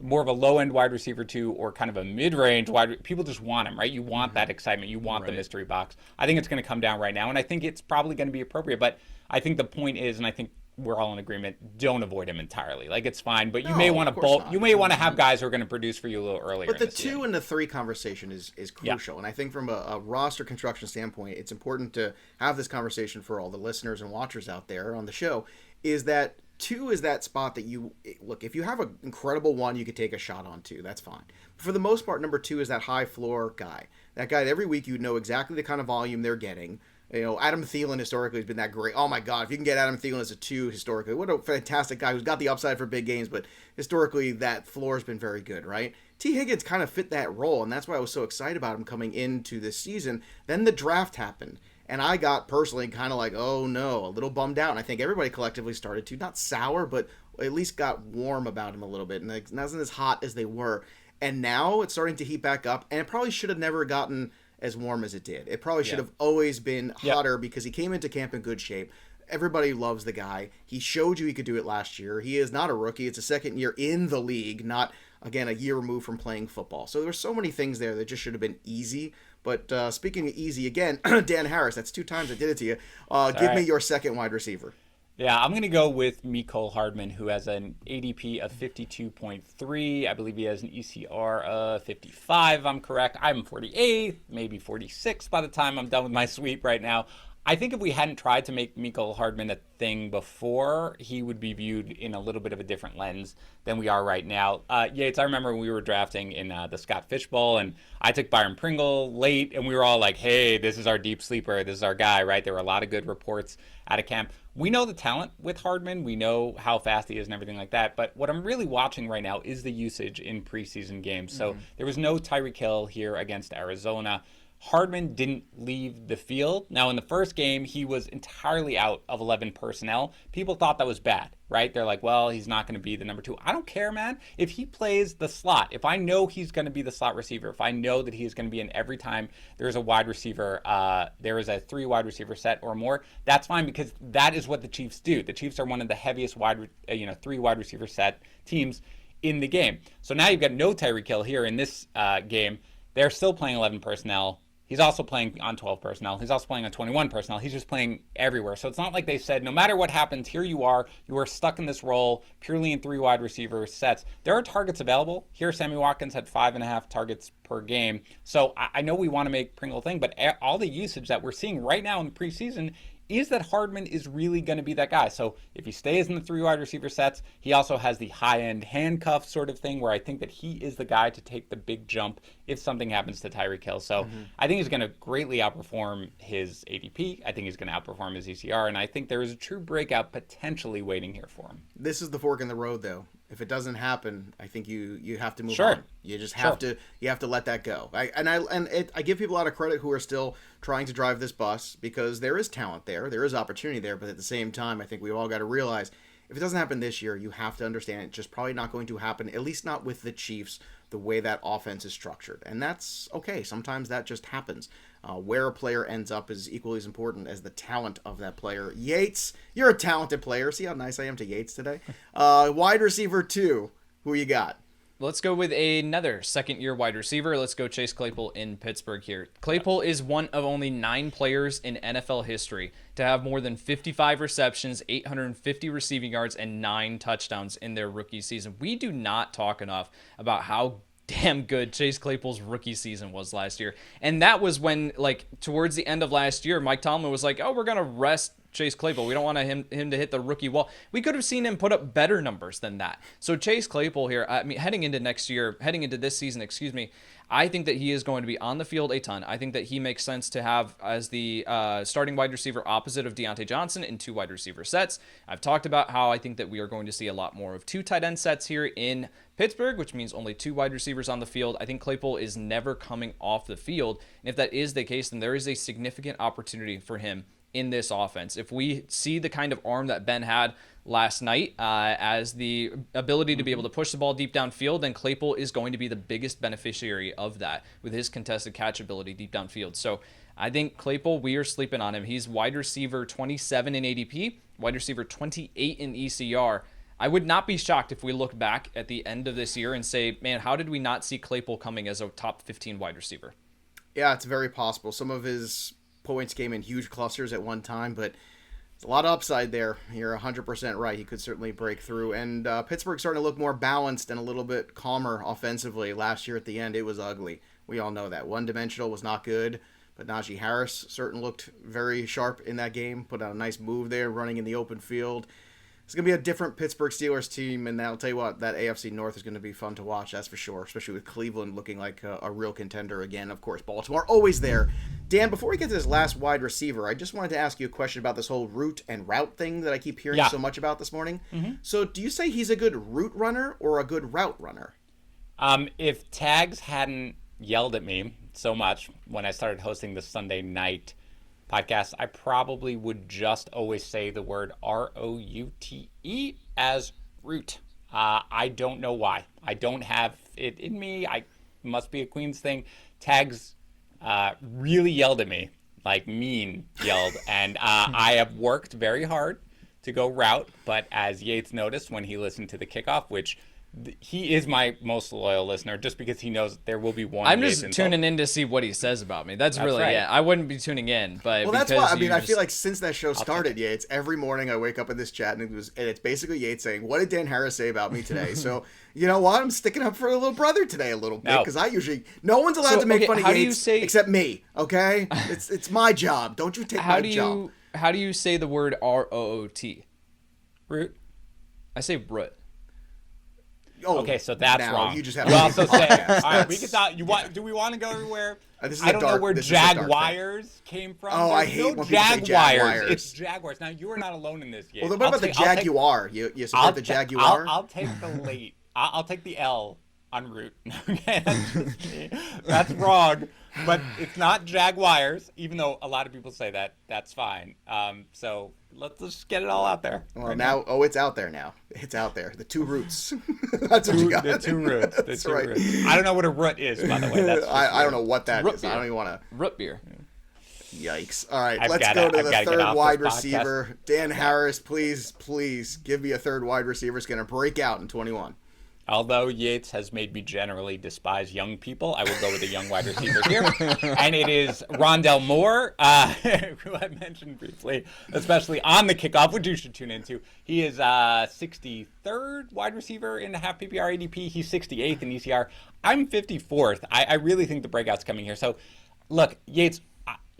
more of a low-end wide receiver 2 or kind of a mid-range wide. People just want him, right? You want that excitement. You want the mystery box. I think it's going to come down right now, and I think it's probably going to be appropriate. But I think the point is, and I think we're all in agreement, don't avoid him entirely. Like, it's fine, but you may want to bulk. You may want to have guys who are going to produce for you a little earlier. But the 2 and the 3 conversation is crucial, and I think from a roster construction standpoint, it's important to have this conversation for all the listeners and watchers out there on the show, is that 2 is that spot that you look, if you have an incredible 1, you could take a shot on 2. That's fine. But for the most part, number 2 is that high floor guy. That guy that every week you know exactly the kind of volume they're getting. Adam Thielen historically has been that great. Oh my God, if you can get Adam Thielen as a 2 historically, what a fantastic guy who's got the upside for big games, but historically that floor has been very good, right? T. Higgins kind of fit that role, and that's why I was so excited about him coming into this season. Then the draft happened. And I got personally kind of like, oh no, a little bummed out. And I think everybody collectively started to, not sour, but at least got warm about him a little bit. And it wasn't as hot as they were. And now it's starting to heat back up. And it probably should have never gotten as warm as it did. It probably should have always been hotter because he came into camp in good shape. Everybody loves the guy. He showed you he could do it last year. He is not a rookie. It's a second year in the league, not, again, a year removed from playing football. So there's so many things there that just should have been easy. But speaking of easy, again, Dan Harris, that's 2 times I did it to you. Give me your second wide receiver. Yeah, I'm going to go with Mecole Hardman, who has an ADP of 52.3. I believe he has an ECR of 55, if I'm correct. I'm 48th, maybe 46th by the time I'm done with my sweep right now. I think if we hadn't tried to make Mecole Hardman a thing before, he would be viewed in a little bit of a different lens than we are right now. Yates, I remember when we were drafting in the Scott Fish Bowl, and I took Byron Pringle late, and we were all like, hey, this is our deep sleeper. This is our guy, right? There were a lot of good reports out of camp. We know the talent with Hardman. We know how fast he is and everything like that. But what I'm really watching right now is the usage in preseason games. So there was no Tyreek Hill here against Arizona. Hardman didn't leave the field. Now, in the first game, he was entirely out of 11 personnel. People thought that was bad, right? They're like, well, he's not going to be the number 2. I don't care, man. If he plays the slot, if I know he's going to be the slot receiver, if I know that he's going to be in every time there's a wide receiver, there is a 3 wide receiver set or more, that's fine because that is what the Chiefs do. The Chiefs are one of the heaviest 3 wide receiver set teams in the game. So now you've got no Tyreek Hill here in this game. They're still playing 11 personnel. He's also playing on 12 personnel. He's also playing on 21 personnel. He's just playing everywhere. So it's not like they said, no matter what happens, here you are stuck in this role purely in 3 wide receiver sets. There are targets available. Here, Sammy Watkins had 5.5 targets per game. So I know we want to make Pringle a thing, but all the usage that we're seeing right now in the preseason is that Hardman is really going to be that guy. So if he stays in the 3 wide receiver sets, he also has the high-end handcuff sort of thing where I think that he is the guy to take the big jump if something happens to Tyreek Hill. So I think he's going to greatly outperform his ADP. I think he's going to outperform his ECR, and I think there is a true breakout potentially waiting here for him. This is the fork in the road, though. If it doesn't happen, I think you have to move Sure. on. You just have to let that go. I give people a lot of credit who are still trying to drive this bus because there is talent there is opportunity there, but at the same time, I think we've all got to realize if it doesn't happen this year, you have to understand it's just probably not going to happen, at least not with the Chiefs, the way that offense is structured. And that's okay. Sometimes that just happens. Where a player ends up is equally as important as the talent of that player. Yates, you're a talented player. See how nice I am to Yates today? Wide receiver 2, who you got? Let's go with another second-year wide receiver. Let's go Chase Claypool in Pittsburgh here. Claypool is one of only 9 players in NFL history to have more than 55 receptions, 850 receiving yards, and 9 touchdowns in their rookie season. We do not talk enough about how damn good Chase Claypool's rookie season was last year. And that was when, like, towards the end of last year, Mike Tomlin was like, oh, we're going to rest Chase Claypool. We don't want him to hit the rookie wall. We could have seen him put up better numbers than that. So Chase Claypool here, I mean, heading into this season, I think that he is going to be on the field a ton. I think that he makes sense to have as the starting wide receiver opposite of Deontay Johnson in 2 wide receiver sets. I've talked about how I think that we are going to see a lot more of 2 tight end sets here in Pittsburgh, which means only 2 wide receivers on the field. I think Claypool is never coming off the field. And if that is the case, then there is a significant opportunity for him in this offense. If we see the kind of arm that Ben had last night as the ability to be able to push the ball deep downfield, then Claypool is going to be the biggest beneficiary of that with his contested catch ability deep downfield. So I think Claypool, we are sleeping on him. He's wide receiver 27 in ADP, wide receiver 28 in ECR. I would not be shocked if we look back at the end of this year and say, man, how did we not see Claypool coming as a top 15 wide receiver? Yeah, it's very possible. Some of his points came in huge clusters at one time, but there's a lot of upside there. You're 100% right. He could certainly break through. And Pittsburgh's starting to look more balanced and a little bit calmer offensively. Last year at the end, it was ugly. We all know that. One-dimensional was not good, but Najee Harris certainly looked very sharp in that game. Put out a nice move there, running in the open field. It's going to be a different Pittsburgh Steelers team, and I'll tell you what, that AFC North is going to be fun to watch, that's for sure, especially with Cleveland looking like a real contender again. Of course, Baltimore, always there. Dan, before we get to this last wide receiver, I just wanted to ask you a question about this whole route and route thing that I keep hearing so much about this morning. Mm-hmm. So do you say he's a good route runner or a good route runner? If Tags hadn't yelled at me so much when I started hosting the Sunday night podcast, I probably would just always say the word ROUTE as route. I don't know why. I don't have it in me. I must be a Queens thing. Tags really yelled at me, like mean yelled, and I have worked very hard to go route, but as Yates noticed when he listened to the kickoff, which he is my most loyal listener just because he knows there will be one. I'm just tuning in to see what he says about me. That's really right. Yeah. I wouldn't be tuning in, but well, that's why. I mean, I feel like since that show started, Yates, every morning I wake up in this chat and it's basically Yates saying, "What did Dan Harris say about me today?" So you know what? I'm sticking up for a little brother today a little bit because I usually no one's allowed to make fun of Yates except me. Okay, it's my job. Don't you take my job. How do you say the word ROOT? Root. I say root. Oh, okay, so that's wrong. You just have you to also say, all right, we can talk. Do we want to go everywhere? I don't know where Jaguars came from. Oh, I hate when people say Jaguars. It's Jaguars. Now, you are not alone in this game. Well, what about the Jaguar? You support the Jaguar? I'll take the late. I'll take the L on route. Okay, that's just me. That's wrong. But it's not Jaguars, even though a lot of people say that. That's fine. So let's just get it all out there. Well, right now, it's out there now. It's out there. The 2 roots. That's what you got. The 2 roots. The That's 2 right. roots. I don't know what a root is, by the way. That's I don't know what that is. Beer. I don't even want to. Root beer. Yikes. All right, let's go to the third wide receiver. Dan Harris, please give me a third wide receiver. It's going to break out in 21. Although Yates has made me generally despise young people, I will go with a young wide receiver here. And it is Rondell Moore, who I mentioned briefly, especially on the kickoff, which you should tune into. He is 63rd wide receiver in the half PPR ADP. He's 68th in ECR. I'm 54th. I really think the breakout's coming here. So, look, Yates,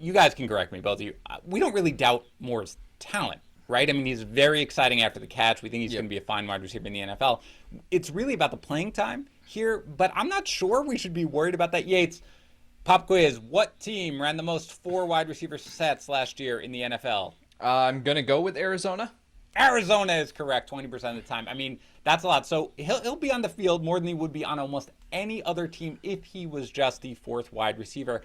you guys can correct me, both of you. We don't really doubt Moore's talent, right? I mean, he's very exciting after the catch. We think he's going to be a fine wide receiver in the NFL. It's really about the playing time here, but I'm not sure we should be worried about that. Yates, pop quiz, what team ran the most 4 wide receiver sets last year in the NFL? I'm going to go with Arizona. Arizona is correct 20% of the time. I mean, that's a lot. So he'll be on the field more than he would be on almost any other team if he was just the 4th wide receiver.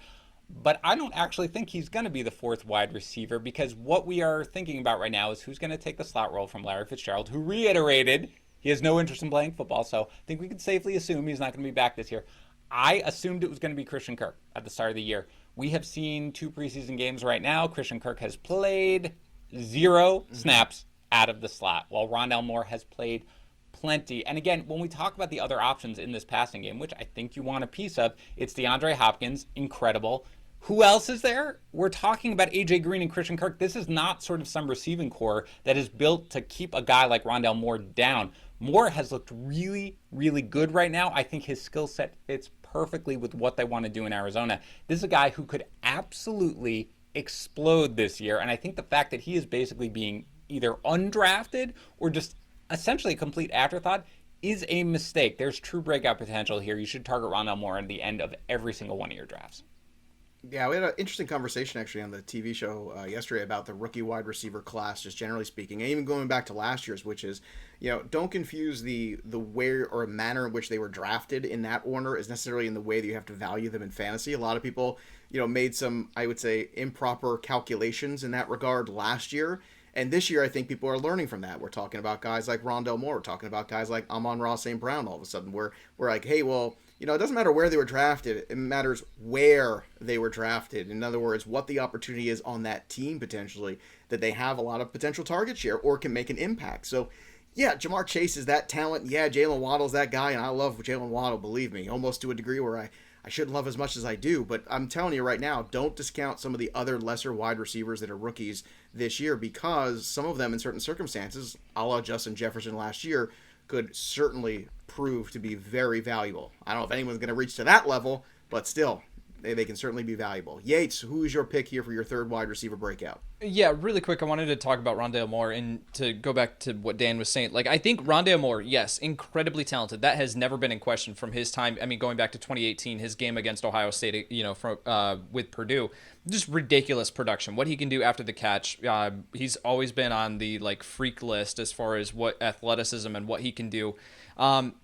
But I don't actually think he's going to be the 4th wide receiver, because what we are thinking about right now is who's going to take the slot role from Larry Fitzgerald, who reiterated he has no interest in playing football. So I think we can safely assume he's not going to be back this year. I assumed it was going to be Christian Kirk at the start of the year. We have seen 2 preseason games right now. Christian Kirk has played 0 snaps out of the slot, while Rondale Moore has played plenty. And again, when we talk about the other options in this passing game, which I think you want a piece of, it's DeAndre Hopkins, incredible. Who else is there? We're talking about A.J. Green and Christian Kirk. This is not sort of some receiving core that is built to keep a guy like Rondale Moore down. Moore has looked really, really good right now. I think his skill set fits perfectly with what they want to do in Arizona. This is a guy who could absolutely explode this year, and I think the fact that he is basically being either undrafted or just essentially a complete afterthought is a mistake. There's true breakout potential here. You should target Rondale Moore at the end of every single one of your drafts. Yeah, we had an interesting conversation actually on the TV show yesterday about the rookie wide receiver class, just generally speaking, and even going back to last year's, which is, don't confuse the way or manner in which they were drafted in that order is necessarily in the way that you have to value them in fantasy. A lot of people, made some, I would say, improper calculations in that regard last year. And this year, I think people are learning from that. We're talking about guys like Rondale Moore. We're talking about guys like Amon-Ra St. Brown all of a sudden. We're like, hey, well, it doesn't matter where they were drafted. It matters where they were drafted. In other words, what the opportunity is on that team potentially, that they have a lot of potential target share or can make an impact. So, yeah, Jamar Chase is that talent. Yeah, Jalen Waddle's that guy, and I love Jalen Waddle, believe me, almost to a degree where I shouldn't love as much as I do. But I'm telling you right now, don't discount some of the other lesser wide receivers that are rookies this year, because some of them in certain circumstances, a la Justin Jefferson last year, could certainly prove to be very valuable. I don't know if anyone's going to reach to that level, but still, they can certainly be valuable. Yates, who is your pick here for your 3rd wide receiver breakout? Yeah, really quick, I wanted to talk about Rondale Moore, and to go back to what Dan was saying. I think Rondale Moore, yes, incredibly talented. That has never been in question from his time. I mean, going back to 2018, his game against Ohio State, with Purdue, just ridiculous production. What he can do after the catch, he's always been on the freak list as far as what athleticism and what he can do.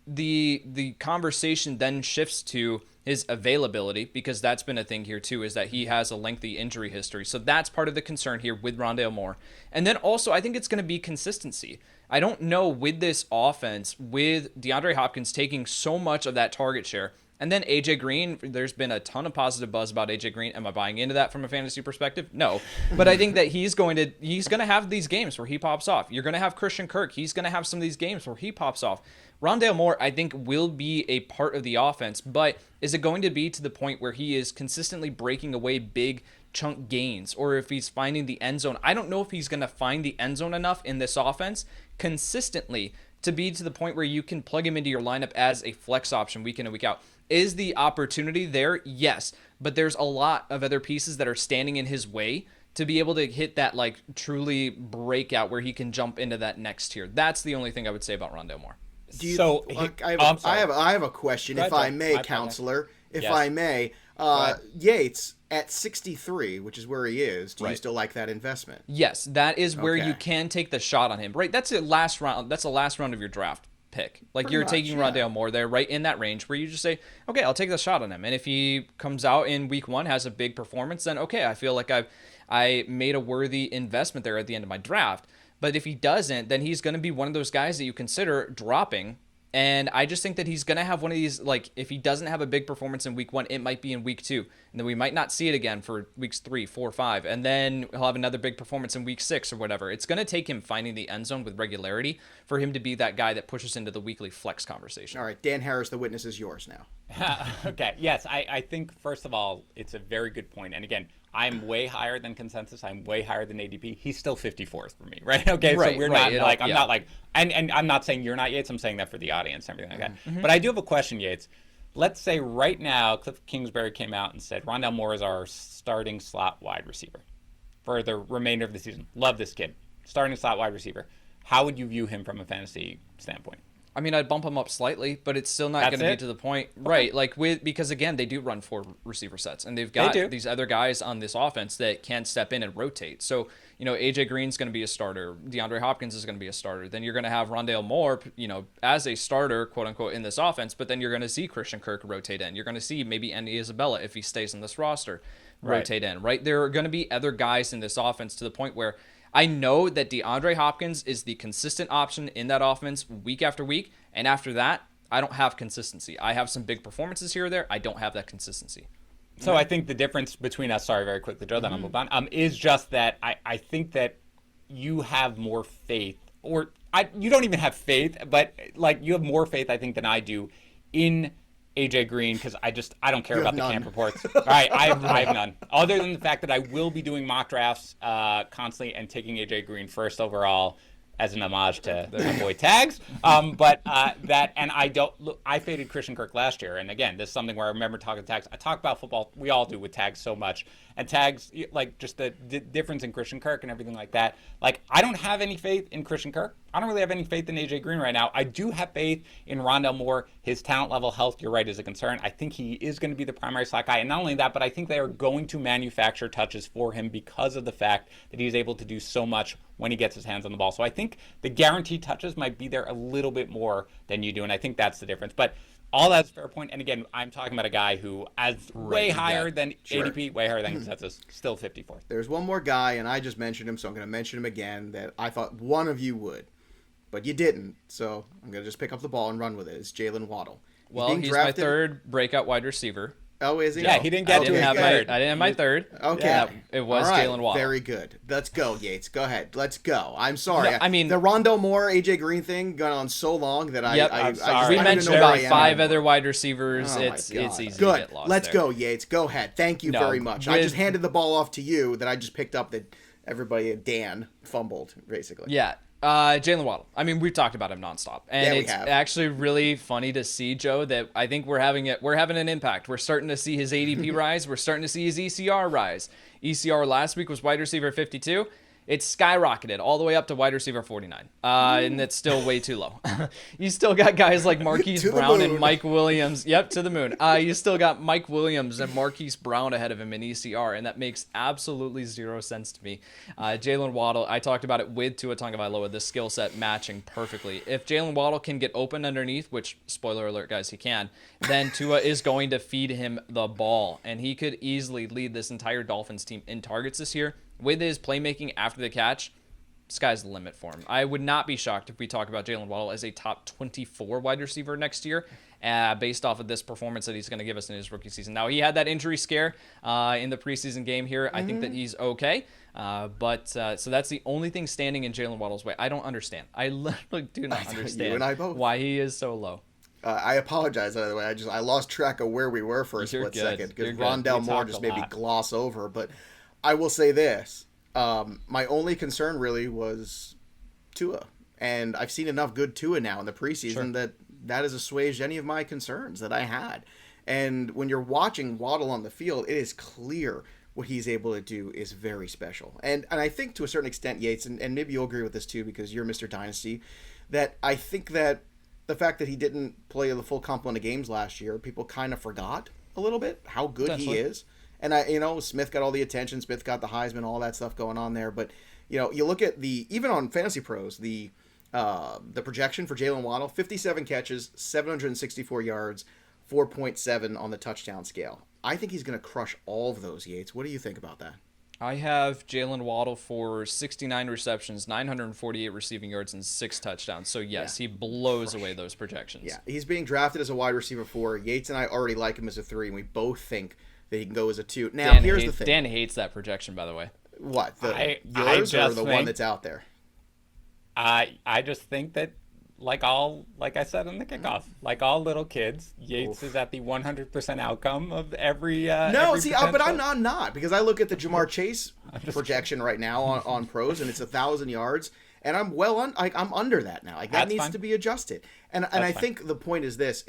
The conversation then shifts to his availability, because that's been a thing here too, is that he has a lengthy injury history. So that's part of the concern here with Rondale Moore. And then also, I think it's going to be consistency. I don't know, with this offense, with DeAndre Hopkins taking so much of that target share, and then A.J. Green, there's been a ton of positive buzz about A.J. Green. Am I buying into that from a fantasy perspective? No. But I think that he's going to have these games where he pops off. You're going to have Christian Kirk. He's going to have some of these games where he pops off. Rondale Moore, I think, will be a part of the offense, but is it going to be to the point where he is consistently breaking away big chunk gains, or if he's finding the end zone? I don't know if he's going to find the end zone enough in this offense consistently to be to the point where you can plug him into your lineup as a flex option week in and week out. Is the opportunity there? Yes, but there's a lot of other pieces that are standing in his way to be able to hit that truly breakout where he can jump into that next tier. That's the only thing I would say about Rondale Moore. I have a question, if I may, counselor. If I may, Yates at 63, which is where he is. Do you still like that investment? Yes, that is where you can take the shot on him. Right, that's the last round. That's the last round of your draft pick. You're taking Rondale Moore there, right in that range where you just say, okay, I'll take the shot on him. And if he comes out in week 1, has a big performance, then okay, I feel like I made a worthy investment there at the end of my draft. But if he doesn't, then he's going to be one of those guys that you consider dropping. And I just think that he's going to have one of these, if he doesn't have a big performance in week 1, it might be in week 2. And then we might not see it again for weeks 3, 4, 5. And then he'll have another big performance in week 6 or whatever. It's going to take him finding the end zone with regularity for him to be that guy that pushes into the weekly flex conversation. All right, Dan Harris, the witness is yours now. Okay, yes, I think, first of all, it's a very good point. And again, I'm way higher than consensus. I'm way higher than ADP. He's still 54th for me, right? Okay, so we're not I'm not and I'm not saying you're not Yates. I'm saying that for the audience and everything like that. Mm-hmm. But I do have a question, Yates. let's say right now Cliff Kingsbury came out and said Rondale Moore is our starting slot wide receiver for the remainder of the season. Love this kid. Starting slot wide receiver. How would you view him from a fantasy standpoint? I mean, I'd bump him up slightly, but it's still not going to be to the point, right? Like because again, they do run 4 receiver sets, and they've got these other guys on this offense that can step in and rotate. So AJ Green's going to be a starter, DeAndre Hopkins is going to be a starter. Then you're going to have Rondale Moore, as a starter, quote unquote, in this offense. But then you're going to see Christian Kirk rotate in. You're going to see maybe Andy Isabella, if he stays in this roster, rotate in. Right? There are going to be other guys in this offense to the point where I know that DeAndre Hopkins is the consistent option in that offense week after week. And after that, I don't have consistency. I have some big performances here or there. I don't have that consistency. So I think the difference between us, sorry, very quickly, Joe, then I'll move on, is just that I think that you have more faith, you don't even have faith, but like you have more faith, I think, than I do in AJ Green, because I don't care about the camp reports. All right, I have none. Other than the fact that I will be doing mock drafts constantly and taking AJ Green first overall as an homage to my boy Tags. I faded Christian Kirk last year. And again, this is something where I remember talking to Tags. I talk about football. We all do with Tags so much. And Tags, like just the difference in Christian Kirk and everything like that. Like, I don't have any faith in Christian Kirk. I don't really have any faith in AJ Green right now. I do have faith in Rondale Moore. His talent level, health, you're right, is a concern. I think he is going to be the primary slot guy. And not only that, but I think they are going to manufacture touches for him because of the fact that he's able to do so much when he gets his hands on the ball. So I think the guaranteed touches might be there a little bit more than you do. And I think that's the difference. But all that's a fair point. And again, I'm talking about a guy who is way higher than ADP, way higher than consensus, still 54th. There's one more guy, and I just mentioned him, so I'm going to mention him again, that I thought one of you would. But you didn't, so I'm going to just pick up the ball and run with it. It's Jalen Waddle. He's my third breakout wide receiver. Oh, is he? Yeah, he didn't get to his third. I didn't have my third. Okay. Yeah, it was Jalen Waddle. Very good. Let's go, Yates. Go ahead. Let's go. I'm sorry. No, I mean, the Rondale Moore, AJ Green thing gone on so long that I'm we mentioned about 5 other wide receivers. It's easy to get lost. Let's there. go, Yates. Go ahead. Thank you very much. I just handed the ball off to you that I just picked up that everybody, Dan, fumbled, basically. Yeah. Jalen Waddle. I mean, we've talked about him nonstop, and it's actually really funny to see, Joe, that I think we're having an impact. We're starting to see his ADP rise. We're starting to see his ECR rise. ECR last week was wide receiver 52. It's skyrocketed all the way up to wide receiver 49, and that's still way too low. You still got guys like Marquise Brown and Mike Williams. Yep, to the moon. You still got Mike Williams and Marquise Brown ahead of him in ECR, and that makes absolutely zero sense to me. Jalen Waddle, I talked about it with Tua Tagovailoa, the skill set matching perfectly. If Jalen Waddle can get open underneath, which, spoiler alert, guys, he can, then Tua is going to feed him the ball, and he could easily lead this entire Dolphins team in targets this year. With his playmaking after the catch, sky's the limit for him. I would not be shocked if we talk about Jalen Waddle as a top 24 wide receiver next year, based off of this performance that he's going to give us in his rookie season. Now, he had that injury scare in the preseason game here. I think that he's okay. So that's the only thing standing in Jalen Waddle's way. I don't understand. I literally do not understand you and I both. Why he is so low. I apologize, by the way. I lost track of where we were for a split second because Rondale Moore just made me gloss over. But I will say this. My only concern really was Tua. And I've seen enough good Tua now in the preseason that has assuaged any of my concerns that I had. And when you're watching Waddle on the field, it is clear what he's able to do is very special. And I think to a certain extent, Yates, and maybe you'll agree with this too because you're Mr. Dynasty, that I think that the fact that he didn't play the full complement of games last year, people kind of forgot a little bit how good he is. And Smith got all the attention. Smith got the Heisman, all that stuff going on there. But you look at even on FantasyPros, the projection for Jalen Waddle: 57 catches, 764 yards, 4.7 on the touchdown scale. I think he's going to crush all of those. Yates, what do you think about that? I have Jalen Waddle for 69 receptions, 948 receiving yards, and 6 touchdowns. So, yes, he blows away those projections. Yeah, he's being drafted as a wide receiver 4. Yates and I already like him as a 3, and we both think that he can go as a 2. Now, here's the thing. Dan hates that projection, by the way. What? Yours or the one that's out there? I just think that, like I said in the kickoff, like all little kids, Yates is at the 100% outcome of every. But I'm not because I look at the Jamar Chase projection right now on pros, and it's 1,000 yards, and I'm I'm under that now. Like that needs to be adjusted, and I think the point is this: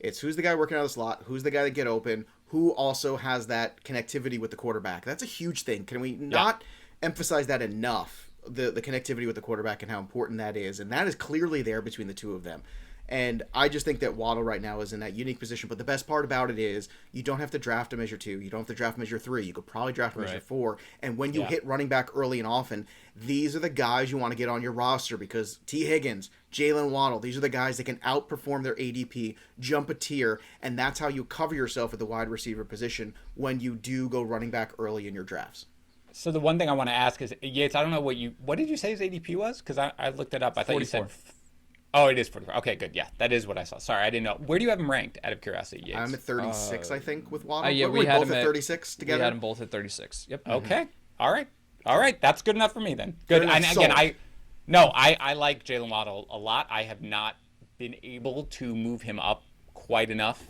It's who's the guy working out of the slot, who's the guy that get open, who also has that connectivity with the quarterback. That's a huge thing. Can we not emphasize that enough? The connectivity with the quarterback and how important that is, and that is clearly there between the two of them. And I just think that Waddle right now is in that unique position. But the best part about it is you don't have to draft him as your 2. You don't have to draft him as your 3. You could probably draft him as your 4. And when you hit running back early and often, these are the guys you want to get on your roster because T. Higgins, Jalen Waddle, these are the guys that can outperform their ADP, jump a tier, and that's how you cover yourself at the wide receiver position when you do go running back early in your drafts. So the one thing I want to ask is, Yates, I don't know what did you say his ADP was? Because I looked it up. I thought 44. you said... Oh, it is 44. Okay, good. Yeah, that is what I saw. Sorry, I didn't know. Where do you have him ranked, out of curiosity, Yates? I'm at 36, I think, with Waddle. Yeah, we had both him at 36 together. We had them both at 36. Yep. Okay. All right. That's good enough for me then. Good. And again, I like Jalen Waddle a lot. I have not been able to move him up quite enough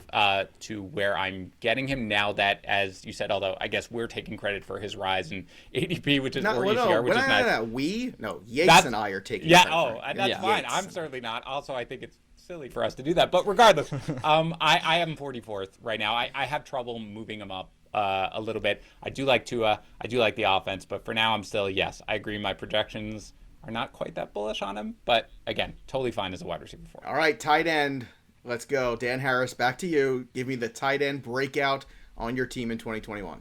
to where I'm getting him now that, as you said, although I guess we're taking credit for his rise in ADP, which is ECR, which is nice. Yates and I are taking credit. That's fine. Yates. I'm certainly not. Also, I think it's silly for us to do that. But regardless, I have him 44th right now. I have trouble moving him up a little bit. I do like Tua. I do like the offense. But for now, I'm still, yes, I agree. My projections are not quite that bullish on him. But again, totally fine as a wide receiver 4. All right, tight end. Let's go. Dan Harris, back to you. Give me the tight end breakout on your team in 2021.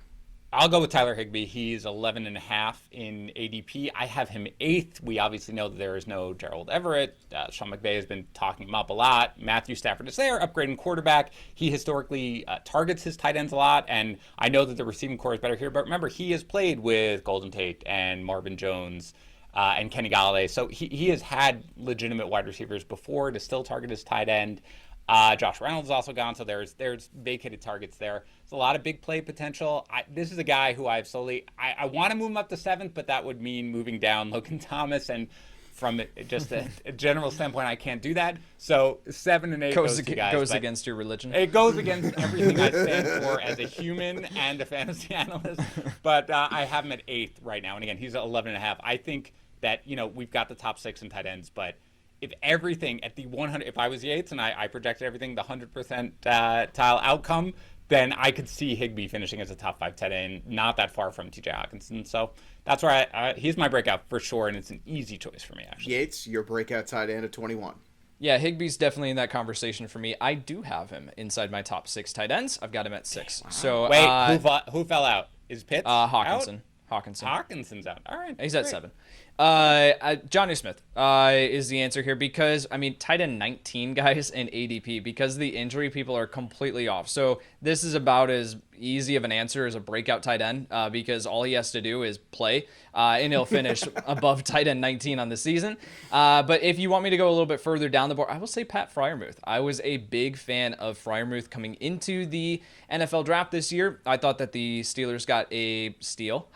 I'll go with Tyler Higbee. He's 11.5 in ADP. I have him 8th. We obviously know that there is no Gerald Everett. Sean McVay has been talking him up a lot. Matthew Stafford is there, upgrading quarterback. He historically targets his tight ends a lot, and I know that the receiving core is better here. But remember, he has played with Golden Tate and Marvin Jones and Kenny Galladay. So he has had legitimate wide receivers before to still target his tight end. Josh Reynolds is also gone, so there's vacated targets there. There's a lot of big play potential. This is a guy who I've slowly... I want to move him up to 7th, but that would mean moving down Logan Thomas, and from just a general standpoint, I can't do that. So 7 and 8 goes to guys. Goes against your religion. It goes against everything I stand for as a human and a fantasy analyst. But I have him at 8th right now, and again, he's at 11.5. I think that, we've got the top 6 in tight ends, but if everything at the 100, if I was Yates and I projected everything, the 100% tile outcome, then I could see Higbee finishing as a top 5 tight end, not that far from TJ Hawkinson. So that's where he's my breakout for sure, and it's an easy choice for me, actually. Yates, your breakout tight end at 21. Yeah, Higbee's definitely in that conversation for me. I do have him inside my top 6 tight ends. I've got him at 6. Wow. So wait, who fell out? Is Pitts Hawkinson. Out? Hawkinson's out. All right. He's at 7. Johnny Smith is the answer here because, tight end 19 guys in ADP, because of the injury, people are completely off. So this is about as easy of an answer as a breakout tight end because all he has to do is play and he'll finish above tight end 19 on the season. But if you want me to go a little bit further down the board, I will say Pat Freiermuth. I was a big fan of Freiermuth coming into the NFL draft this year. I thought that the Steelers got a steal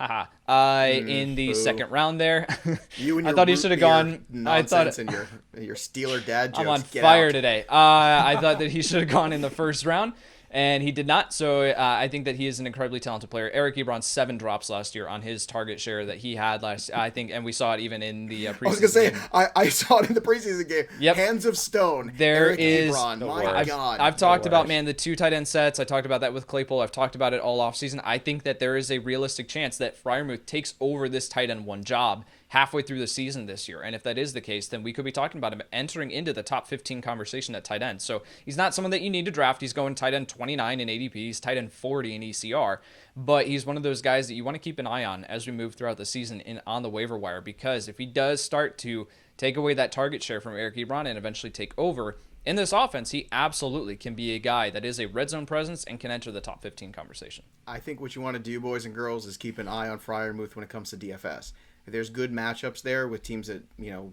in the second round there. You and your I thought he should have gone. Nonsense and your Steeler dad jokes. I'm on Get fire out. today. I thought that he should have gone in the first round, and he did not. So I think that he is an incredibly talented player. Eric Ebron 7 drops last year on his target share that he had last. I think, and we saw it even in the preseason. I was gonna say game. I saw it in the preseason game. Yep. Hands of stone. There Eric is. Ebron. My God. I've talked about the 2 tight end sets. I talked about that with Claypool. I've talked about it all offseason. I think that there is a realistic chance that Freiermuth takes over this tight end 1 job halfway through the season this year. And if that is the case, then we could be talking about him entering into the top 15 conversation at tight end. So he's not someone that you need to draft. He's going tight end 29 in ADP. He's tight end 40 in ECR. But he's one of those guys that you want to keep an eye on as we move throughout the season on the waiver wire, because if he does start to take away that target share from Eric Ebron and eventually take over in this offense, he absolutely can be a guy that is a red zone presence and can enter the top 15 conversation. I think what you want to do, boys and girls, is keep an eye on Freiermuth when it comes to DFS. If there's good matchups there with teams that,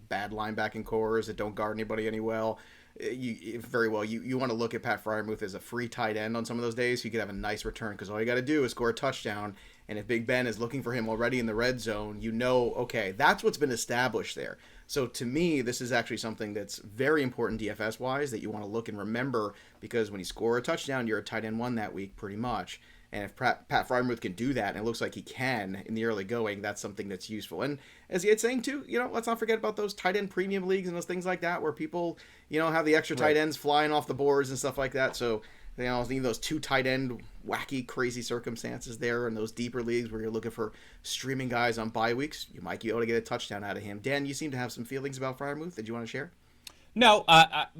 bad linebacking cores that don't guard anybody you want to look at Pat Freiermuth as a free tight end on some of those days. So you could have a nice return because all you got to do is score a touchdown. And if Big Ben is looking for him already in the red zone, okay, that's what's been established there. So to me, this is actually something that's very important DFS-wise that you want to look and remember, because when you score a touchdown, you're a tight end 1 that week pretty much. And if Pat Freiermuth can do that, and it looks like he can in the early going, that's something that's useful. And as Yates saying too, let's not forget about those tight end premium leagues and those things like that where people, have the extra tight ends flying off the boards and stuff like that. So, need those 2 tight end wacky, crazy circumstances there in those deeper leagues where you're looking for streaming guys on bye weeks. You might be able to get a touchdown out of him. Dan, you seem to have some feelings about Freiermuth. Did you want to share? No,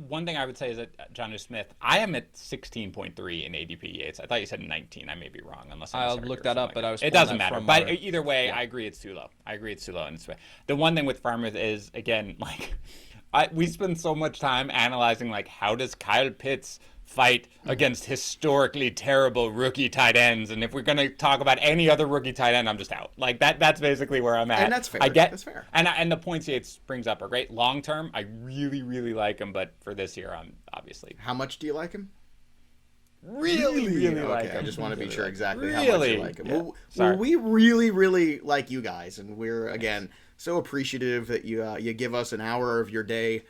one thing I would say is that John Smith, I am at 16.3 in ADP Yates. I thought you said 19. I may be wrong, unless I'll look that up. But I was. It doesn't matter. But either way, I agree it's too low. In this way. The one thing with Freiermuth is, again, we spend so much time analyzing how does Kyle Pitts fight against historically terrible rookie tight ends, and if we're going to talk about any other rookie tight end, I'm just out. That's basically where I'm at. And that's fair. That's fair. And the points Yates brings up are great. Long term, I really, really like him, but for this year, I'm obviously. How much do you like him? Really like him. I just want to be sure exactly how much you like him. Yeah. Well, we really, really like you guys, and we're, again, so appreciative that you give us an hour of your day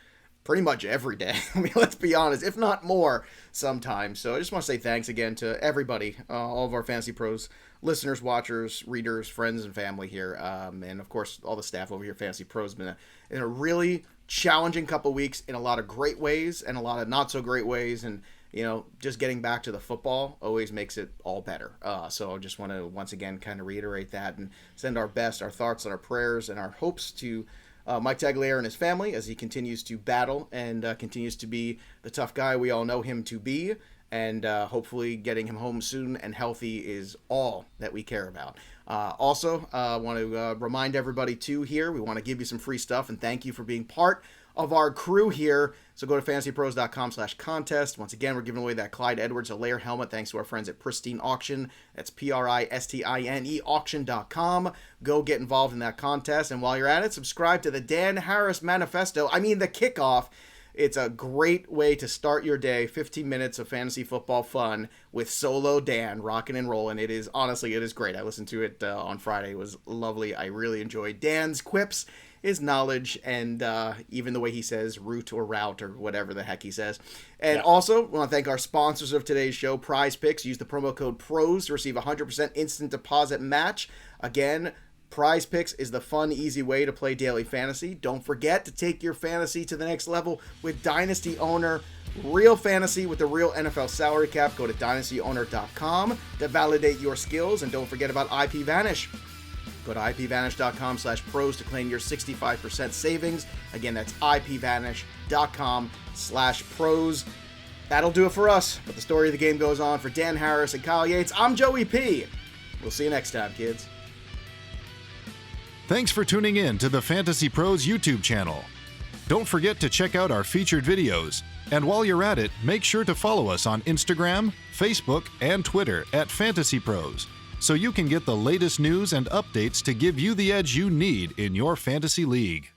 pretty much every day. I mean, let's be honest, if not more sometimes. So I just want to say thanks again to everybody, all of our Fantasy Pros listeners, watchers, readers, friends, and family here. And of course, all the staff over here, Fantasy Pros, been in a really challenging couple weeks in a lot of great ways and a lot of not so great ways. And, just getting back to the football always makes it all better. So I just want to once again kind of reiterate that and send our best, our thoughts, and our prayers and our hopes to Mike Tagliere and his family as he continues to battle and continues to be the tough guy we all know him to be. And hopefully getting him home soon and healthy is all that we care about. Also, I want to remind everybody, too, here, we want to give you some free stuff and thank you for being part of our crew here. So go to fantasypros.com/contest. Once again, we're giving away that Clyde Edwards-Helaire helmet thanks to our friends at Pristine Auction. That's PRISTINE auction.com. Go get involved in that contest. And while you're at it, subscribe to the Dan Harris Manifesto. I mean, the kickoff. It's a great way to start your day. 15 minutes of fantasy football fun with solo Dan rocking and rolling. It is great. I listened to it on Friday. It was lovely. I really enjoyed Dan's quips, his knowledge, and even the way he says root or route or whatever the heck he says. And also, we want to thank our sponsors of today's show, Prize Picks. Use the promo code PROS to receive a 100% instant deposit match. Again, Prize Picks is the fun, easy way to play daily fantasy. Don't forget to take your fantasy to the next level with Dynasty Owner. Real fantasy with the real NFL salary cap. Go to dynastyowner.com to validate your skills. And don't forget about IP Vanish. Go to ipvanish.com/pros to claim your 65% savings. Again, that's ipvanish.com/pros. That'll do it for us. But the story of the game goes on. For Dan Harris and Kyle Yates, I'm Joey P. We'll see you next time, kids. Thanks for tuning in to the Fantasy Pros YouTube channel. Don't forget to check out our featured videos. And while you're at it, make sure to follow us on Instagram, Facebook, and Twitter at Fantasy Pros, so you can get the latest news and updates to give you the edge you need in your fantasy league.